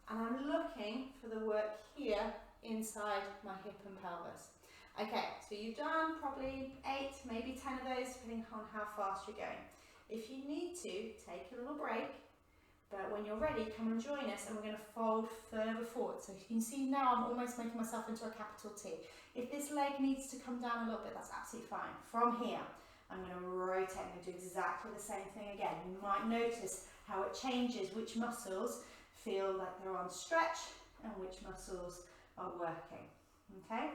And I'm looking for the work here inside my hip and pelvis. Okay, so you've done probably 8, maybe 10 of those, depending on how fast you're going. If you need to, take a little break, but when you're ready, come and join us and we're going to fold further forward. So you can see now I'm almost making myself into a capital T. If this leg needs to come down a little bit, that's absolutely fine. From here, I'm going to rotate. I'm going to do exactly the same thing again. You might notice how it changes, which muscles feel like they're on stretch and which muscles are working. Okay?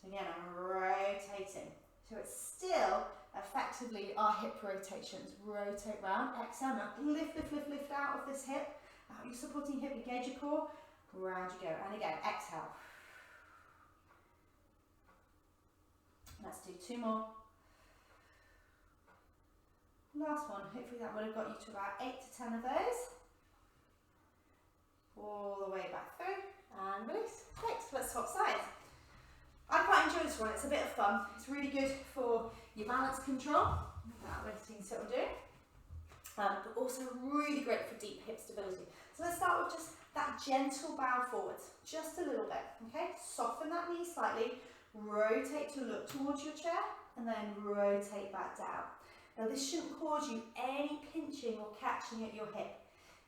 So again, I'm rotating. So it's still effectively our hip rotations. Rotate round, exhale, now lift, lift, lift, lift out of this hip. Out your supporting hip, engage your core. Round you go. And again, exhale. Let's do 2 more. Last one, hopefully that would have got you to about 8 to 10 of those. All the way back through and release. Great, so let's swap sides. I quite enjoy this one, it's a bit of fun. It's really good for your balance control, that lifting what I'm doing, but also really great for deep hip stability. So let's start with just that gentle bow forwards, just a little bit, okay? Soften that knee slightly, rotate to look towards your chair, and then rotate back down. Now this shouldn't cause you any pinching or catching at your hip.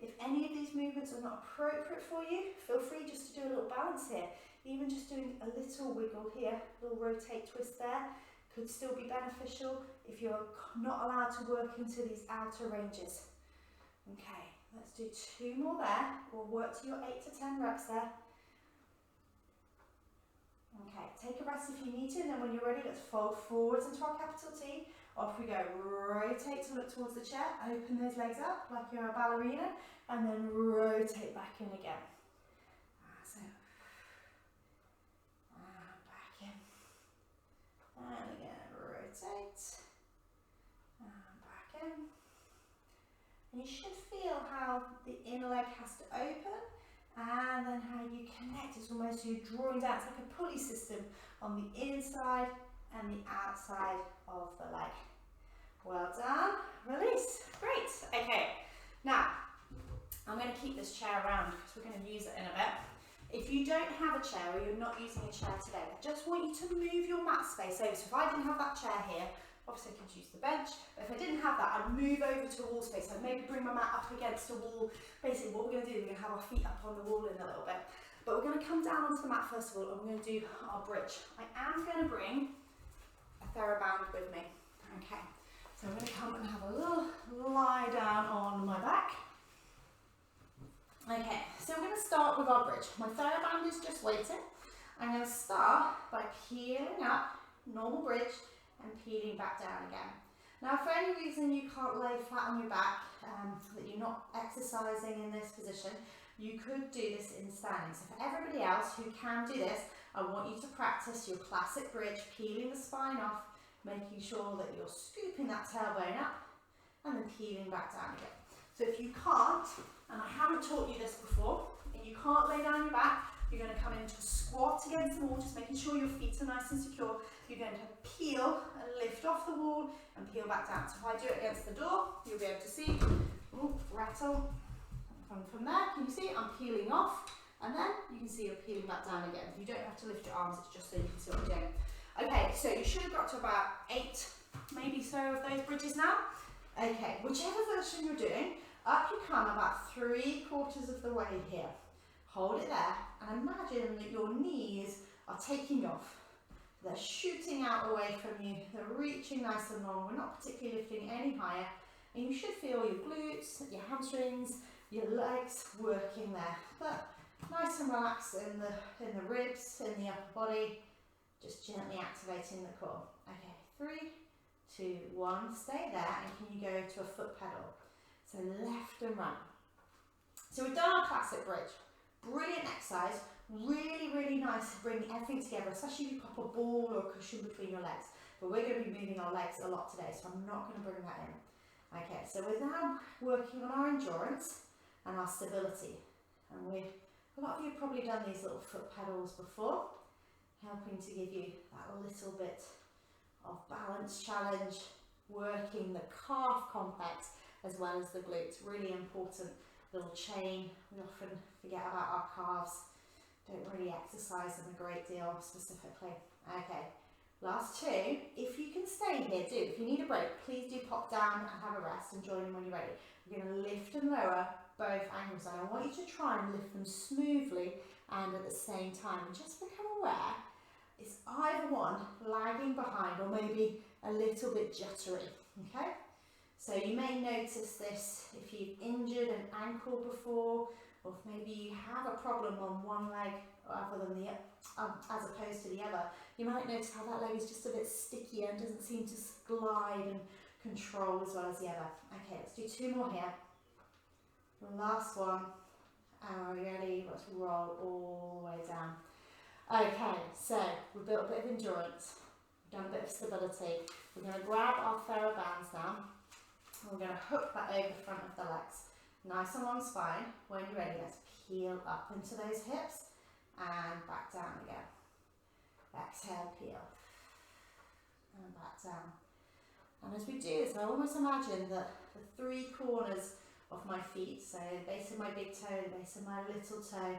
If any of these movements are not appropriate for you, feel free just to do a little balance here. Even just doing a little wiggle here, a little rotate twist there, could still be beneficial if you're not allowed to work into these outer ranges. Okay, let's do 2 more there. We'll work to your 8 to 10 reps there. Okay, take a rest if you need to, and then when you're ready, let's fold forwards into our capital T. Off we go, rotate to look towards the chair, open those legs up like you're a ballerina, and then rotate back in again. Back in. And again, rotate. And back in. And you should feel how the inner leg has to open, and then how you connect. It's almost you're drawing down. It's like a pulley system on the inside and the outside of the leg. Well done. Release. Great. Okay. Now, I'm going to keep this chair around because we're going to use it in a bit. If you don't have a chair or you're not using a chair today, I just want you to move your mat space over. So if I didn't have that chair here, obviously I could use the bench, but if I didn't have that, I'd move over to a wall space. I'd maybe bring my mat up against a wall. Basically what we're going to do, we're going to have our feet up on the wall in a little bit. But we're going to come down onto the mat first of all, and we're going to do our bridge. I am going to bring a TheraBand with me. Okay, so I'm going to come and have a little lie down on my back. Okay, so we're going to start with our bridge. My TheraBand is just waiting. I'm going to start by peeling up, normal bridge, and peeling back down again. Now, if for any reason you can't lay flat on your back, that you're not exercising in this position, you could do this in standing. So for everybody else who can do this, I want you to practice your classic bridge, peeling the spine off, making sure that you're scooping that tailbone up and then peeling back down again. So if you can't, and I haven't taught you this before, and you can't lay down your back, you're going to come into a squat against the wall, just making sure your feet are nice and secure. You're going to peel and lift off the wall and peel back down. So if I do it against the door, you'll be able to see, ooh, rattle, from there, can you see I'm peeling off, and then you can see you're peeling back down again. You don't have to lift your arms, it's just so you can see what I'm doing. Okay, so you should have got to about 8, maybe so, of those bridges now. Okay, whichever version you're doing, up you come about 3/4 of the way here. Hold it there, and imagine that your knees are taking off. They're shooting out away from you, they're reaching nice and long, we're not particularly lifting any higher, and you should feel your glutes, your hamstrings, your legs working there, but nice and relaxed in the ribs, in the upper body, just gently activating the core. Okay, 3, 2, 1, stay there, and can you go to a foot pedal? So left and right. So we've done our classic bridge. Brilliant exercise, really, really nice to bring everything together, especially if you pop a ball or a cushion between your legs. But we're going to be moving our legs a lot today, so I'm not going to bring that in. Okay, so we're now working on our endurance and our stability. And a lot of you have probably done these little foot pedals before, helping to give you that little bit of balance challenge, working the calf complex as well as the glutes. Really important little chain. We often forget about our calves, don't really exercise them a great deal specifically. Okay, last 2. If you can stay here, do. If you need a break, please do pop down and have a rest and join in when you're ready. We're going to lift and lower both ankles, and I want you to try and lift them smoothly and at the same time. And just become aware, it's either one lagging behind or maybe a little bit jittery, okay? So you may notice this if you've injured an ankle before, or if maybe you have a problem on one leg rather than the as opposed to the other. You might notice how that leg is just a bit sticky and doesn't seem to glide and control as well as the other. Okay, let's do 2 more here. Last one, and we're ready. Let's roll all the way down. Okay, so we've built a bit of endurance, we've done a bit of stability. We're going to grab our TheraBands now, and we're going to hook that over the front of the legs. Nice and long spine. When you're ready, let's peel up into those hips and back down again. Exhale, peel, and back down. And as we do this, I almost imagine that the 3 corners of my feet, so the base of my big toe, the base of my little toe,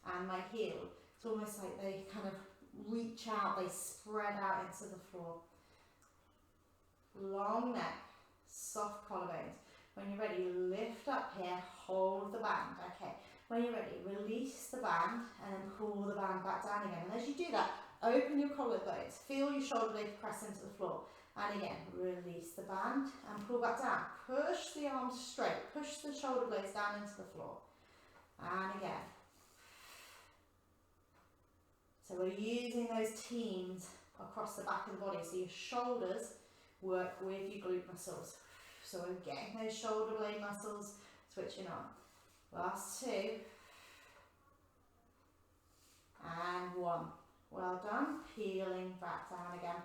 and my heel, it's almost like they kind of reach out, they spread out into the floor. Long neck, soft collarbones. When you're ready, lift up here, hold the band. Okay, when you're ready, release the band and then pull the band back down again. And as you do that, open your collarbones, feel your shoulder blades press into the floor. And again, release the band and pull back down. Push the arms straight, push the shoulder blades down into the floor. And again. So we're using those teams across the back of the body, so your shoulders work with your glute muscles. So we're getting those shoulder blade muscles switching on. Last 2. And 1. Well done. Peeling back down again.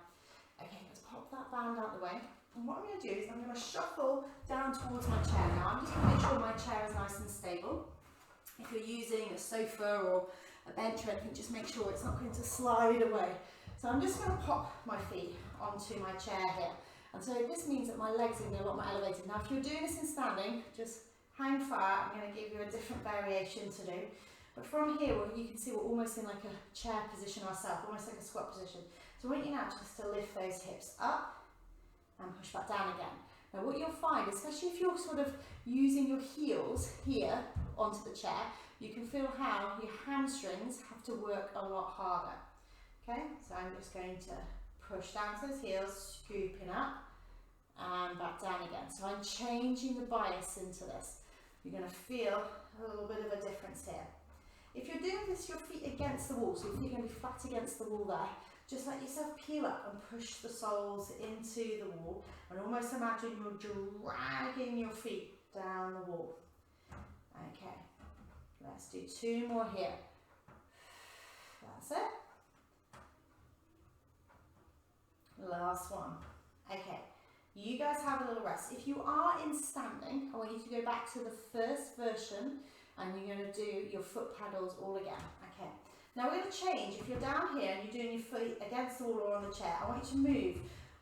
Okay, let's pop that band out the way. And what I'm going to do is I'm going to shuffle down towards my chair now. I'm just going to make sure my chair is nice and stable. If you're using a sofa or a bench or anything, just make sure it's not going to slide away. So I'm just going to pop my feet onto my chair here. And so this means that my legs are going to be a lot more elevated. Now if you're doing this in standing, just hang fire. I'm going to give you a different variation to do. But from here, you can see we're almost in like a chair position ourselves, almost like a squat position. So I want you now just to lift those hips up and push back down again. Now what you'll find, especially if you're sort of using your heels here onto the chair, you can feel how your hamstrings have to work a lot harder. Okay, so I'm just going to push down to those heels, scooping up and back down again. So I'm changing the bias into this. You're going to feel a little bit of a difference here. If you're doing this, your feet against the wall, so your feet are going to be flat against the wall there, just let yourself peel up and push the soles into the wall, and almost imagine you're dragging your feet down the wall. Okay, let's do 2 more here. That's it. Last one. Okay, you guys have a little rest. If you are in standing, I want you to go back to the first version and you're going to do your foot paddles all again. Okay, now we're going to change. If you're down here and you're doing your feet against the wall or on the chair, I want you to move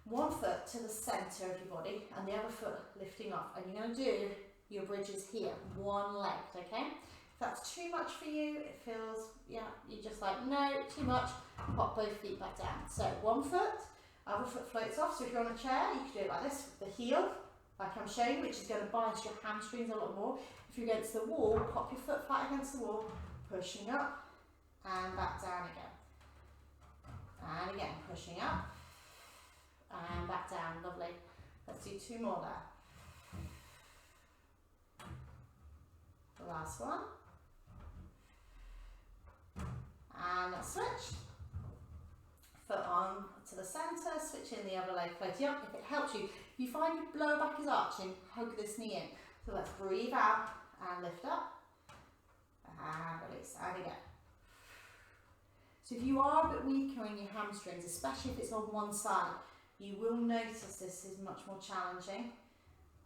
one foot to the centre of your body and the other foot lifting off. And you're going to do your bridges here, one legged, okay? If that's too much for you, it feels, yeah, you're just like, no, too much, pop both feet back down. So one foot, other foot floats off. So if you're on a chair, you can do it like this, with the heel, like I'm showing, which is going to bias your hamstrings a lot more. If you're against the wall, pop your foot flat against the wall, pushing up, and back down again. And again, pushing up, and back down, lovely. Let's do two more there. The last one. And let's switch. Foot on to the centre, switch in the other leg, floating up. If it helps you, if you find your lower back is arching, hug this knee in. So let's breathe out and lift up. And release, and again. So if you are a bit weaker in your hamstrings, especially if it's on one side, you will notice this is much more challenging.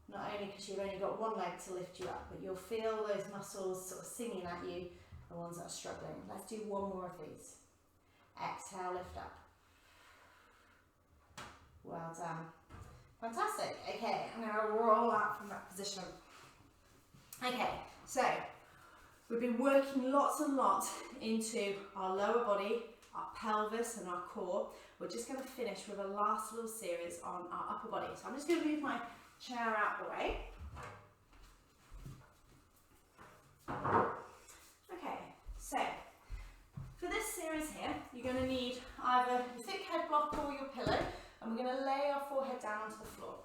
Not only because you've only got one leg to lift you up, but you'll feel those muscles sort of singing at you, the ones that are struggling. Let's do one more of these. Exhale, lift up. Well done. Fantastic. Okay, I'm going to roll out from that position. Okay, so we've been working lots and lots into our lower body, our pelvis and our core. We're just going to finish with a last little series on our upper body. So I'm just going to move my chair out the way. Okay, so for this series here, you're going to need either your thick head block or your pillow, and we're going to lay our forehead down onto the floor.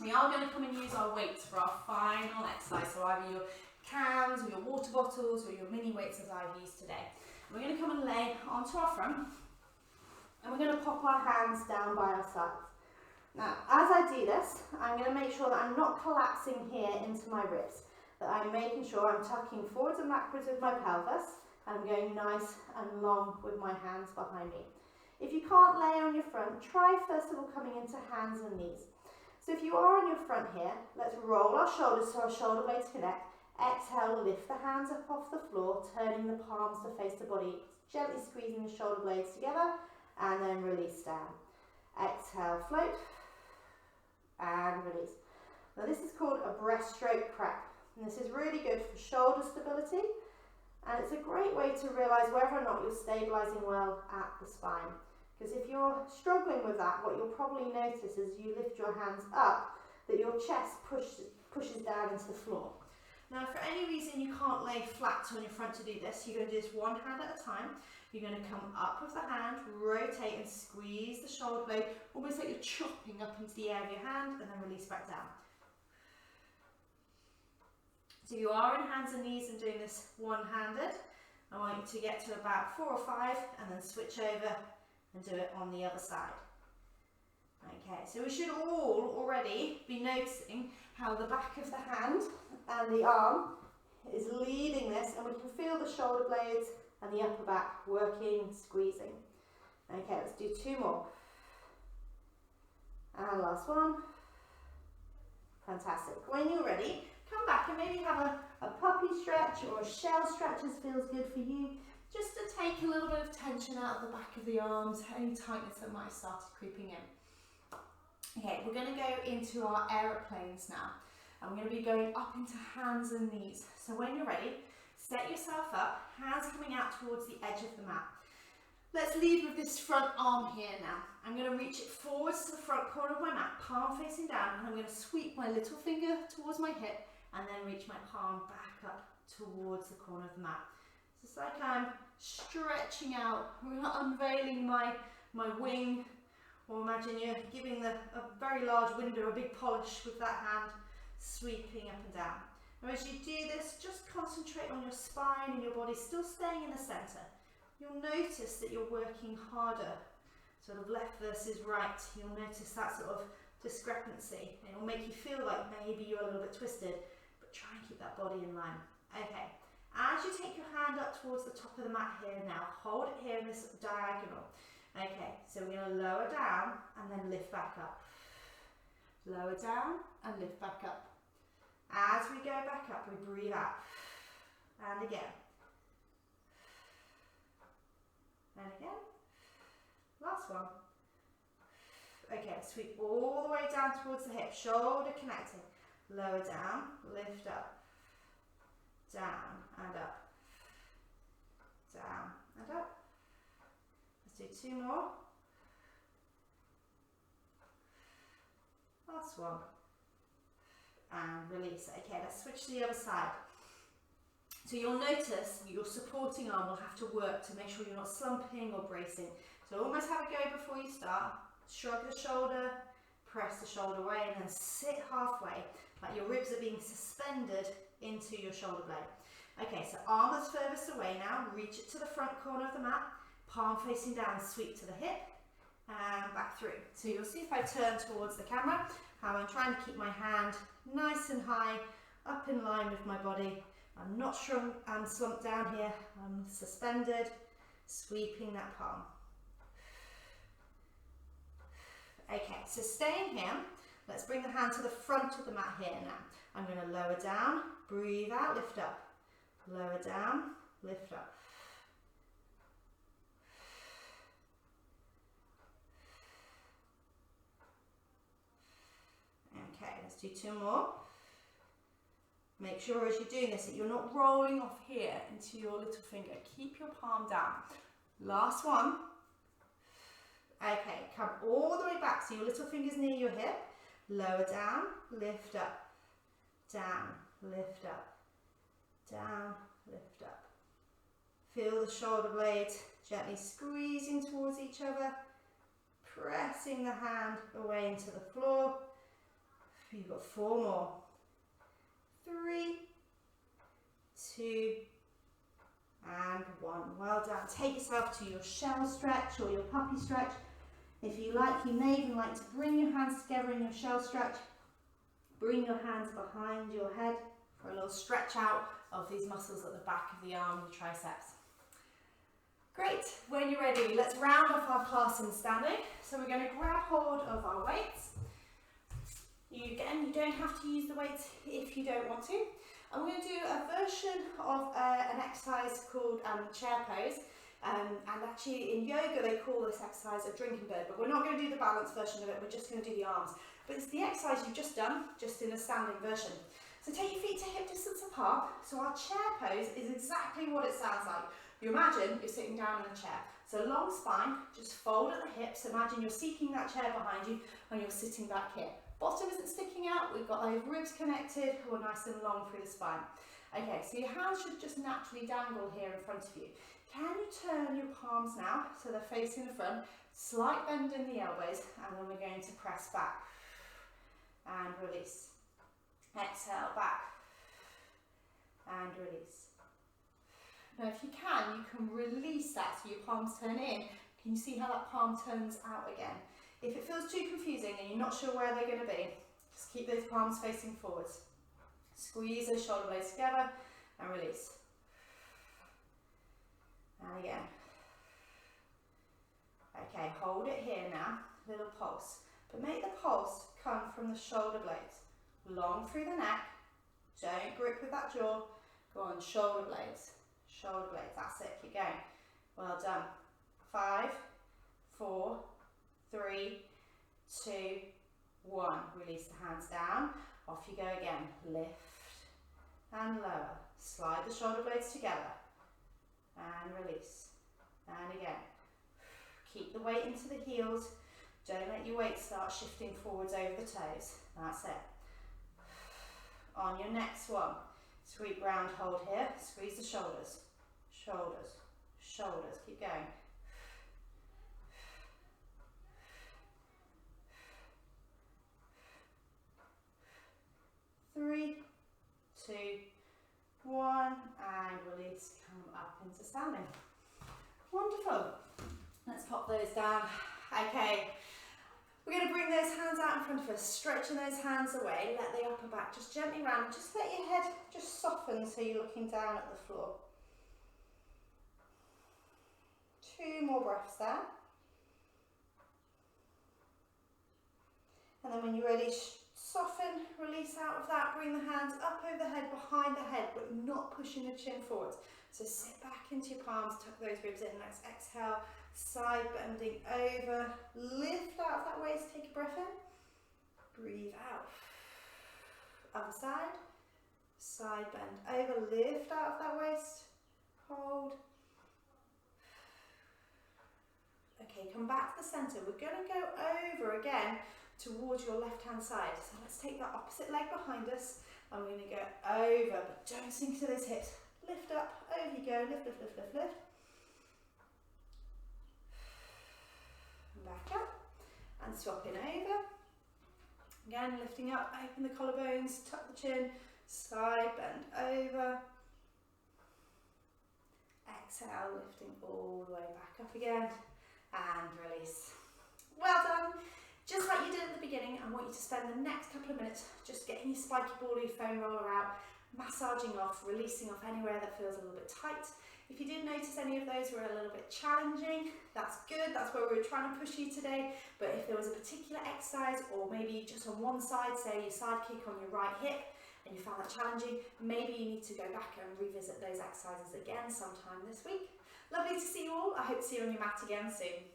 We are going to come and use our weights for our final exercise, so either your cans or your water bottles or your mini weights as I've used today. We're going to come and lay onto our front, and we're going to pop our hands down by our sides. Now, as I do this, I'm going to make sure that I'm not collapsing here into my ribs, that I'm making sure I'm tucking forwards and backwards with my pelvis, and I'm going nice and long with my hands behind me. If you can't lay on your front, try first of all coming into hands and knees. So if you are on your front here, let's roll our shoulders so our shoulder blades connect. Exhale, lift the hands up off the floor, turning the palms to face the body, gently squeezing the shoulder blades together, and then release down. Exhale, float, and release. Now this is called a breaststroke prep, and this is really good for shoulder stability, and it's a great way to realise whether or not you're stabilising well at the spine. Because if you're struggling with that, what you'll probably notice as you lift your hands up, that your chest pushes down into the floor. Now, if for any reason you can't lay flat on your front to do this, you're going to do this one hand at a time. You're going to come up with the hand, rotate and squeeze the shoulder blade, almost like you're chopping up into the air of your hand, and then release back down. So you are in hands and knees and doing this one-handed. I want you to get to about 4 or 5 and then switch over and do it on the other side. Okay, so we should all already be noticing how the back of the hand and the arm is leading this, and we can feel the shoulder blades and the upper back working, squeezing. Okay, let's do 2 more. And last one. Fantastic. When you're ready, come back and maybe have a puppy stretch or a shell stretch as feels good for you, just to take a little bit of tension out of the back of the arms, any tightness that might have started creeping in. Okay, we're going to go into our aeroplanes now. And we're going to be going up into hands and knees. So when you're ready, set yourself up, hands coming out towards the edge of the mat. Let's lead with this front arm here now. I'm going to reach it forwards to the front corner of my mat, palm facing down, and I'm going to sweep my little finger towards my hip and then reach my palm back up towards the corner of the mat. So it's like I'm stretching out, unveiling my wing, or imagine you're giving a very large window a big polish with that hand, sweeping up and down. Now as you do this, just concentrate on your spine and your body still staying in the centre. You'll notice that you're working harder, sort of left versus right. You'll notice that sort of discrepancy. It will make you feel like maybe you're a little bit twisted, but try and keep that body in line. Okay, as you take your hand up towards the top of the mat here now, hold it here in this diagonal. Okay, so we're going to lower down and then lift back up. Lower down and lift back up. As we go back up, we breathe out. And again. And again. Last one. Okay, sweep all the way down towards the hip, shoulder connecting. Lower down, lift up. Down and up. Down and up. Let's do 2 more. Last one. And release. Okay, let's switch to the other side. So you'll notice your supporting arm will have to work to make sure you're not slumping or bracing. So almost have a go before you start. Shrug the shoulder, press the shoulder away, and then sit halfway, like your ribs are being suspended into your shoulder blade. Okay, so arm that's furthest away now, reach it to the front corner of the mat, palm facing down, sweep to the hip, and back through. So you'll see if I turn towards the camera, how I'm trying to keep my hand nice and high, up in line with my body. I'm not shrunk and slumped down here, I'm suspended, sweeping that palm. Okay, so staying here, let's bring the hand to the front of the mat here now. I'm going to lower down, breathe out, lift up. Lower down, lift up. Okay, let's do 2 more. Make sure as you're doing this that you're not rolling off here into your little finger. Keep your palm down. Last one. Okay, come all the way back so your little finger's near your hip. Lower down, lift up. Down, lift up. Down, lift up. Feel the shoulder blades gently squeezing towards each other. Pressing the hand away into the floor. You've got 4 more. 3, 2, and 1. Well done. Take yourself to your shell stretch or your puppy stretch. If you like, you may even like to bring your hands together in your shell stretch. Bring your hands behind your head for a little stretch out of these muscles at the back of the arm and the triceps. Great. When you're ready, let's round off our class in standing. So we're going to grab hold of our weights. You don't have to use the weights if you don't want to. I'm going to do a version of an exercise called chair pose. And actually in yoga they call this exercise a drinking bird, but we're not going to do the balance version of it, we're just going to do the arms. But it's the exercise you've just done, just in a standing version. So take your feet to hip distance apart. So our chair pose is exactly what it sounds like. You imagine you're sitting down in a chair. So long spine, just fold at the hips. Imagine you're seeking that chair behind you and you're sitting back here. Bottom isn't sticking out, we've got those ribs connected, we're nice and long through the spine. Okay, so your hands should just naturally dangle here in front of you. Can you turn your palms now so they're facing the front, slight bend in the elbows, and then we're going to press back and release. Exhale, back and release. Now if you can release that so your palms turn in. Can you see how that palm turns out again? If it feels too confusing and you're not sure where they're going to be, just keep those palms facing forwards. Squeeze those shoulder blades together and release. And again. Okay, hold it here now, little pulse. But make the pulse come from the shoulder blades. Long through the neck, don't grip with that jaw. Go on, shoulder blades, that's it, keep going. Well done. 5, 4, 3, 2, 1. Release the hands down, off you go again. Lift and lower. Slide the shoulder blades together and release. And again. Keep the weight into the heels. Don't let your weight start shifting forwards over the toes. That's it. On your next one, sweep round, hold here. Squeeze the shoulders, shoulders, shoulders. Keep going. Three, 2, 1, and release. Come up into standing. Wonderful. Let's pop those down. Okay, we're going to bring those hands out in front of us, stretching those hands away. Let the upper back just gently round. Just let your head just soften so you're looking down at the floor. 2 more breaths there. And then when you're ready, soften, release out of that. Bring the hands up over the head, behind the head, but not pushing the chin forwards. So sit back into your palms, tuck those ribs in. Let's exhale, side bending over. Lift out of that waist, take a breath in. Breathe out. Other side. Side bend over, lift out of that waist. Hold. Okay, come back to the center. We're going to go over again towards your left hand side. So let's take that opposite leg behind us and we're going to go over, but don't sink to those hips. Lift up, over you go, lift, lift, lift, lift, lift. Back up and swapping over. Again, lifting up, open the collarbones, tuck the chin, side bend over. Exhale, lifting all the way back up again and release. Well done. Just like you did at the beginning, I want you to spend the next couple of minutes just getting your spiky bally foam roller out, massaging off, releasing off anywhere that feels a little bit tight. If you did notice any of those were a little bit challenging, that's good, that's where we were trying to push you today. But if there was a particular exercise, or maybe just on one side, say your side kick on your right hip, and you found that challenging, maybe you need to go back and revisit those exercises again sometime this week. Lovely to see you all. I hope to see you on your mat again soon.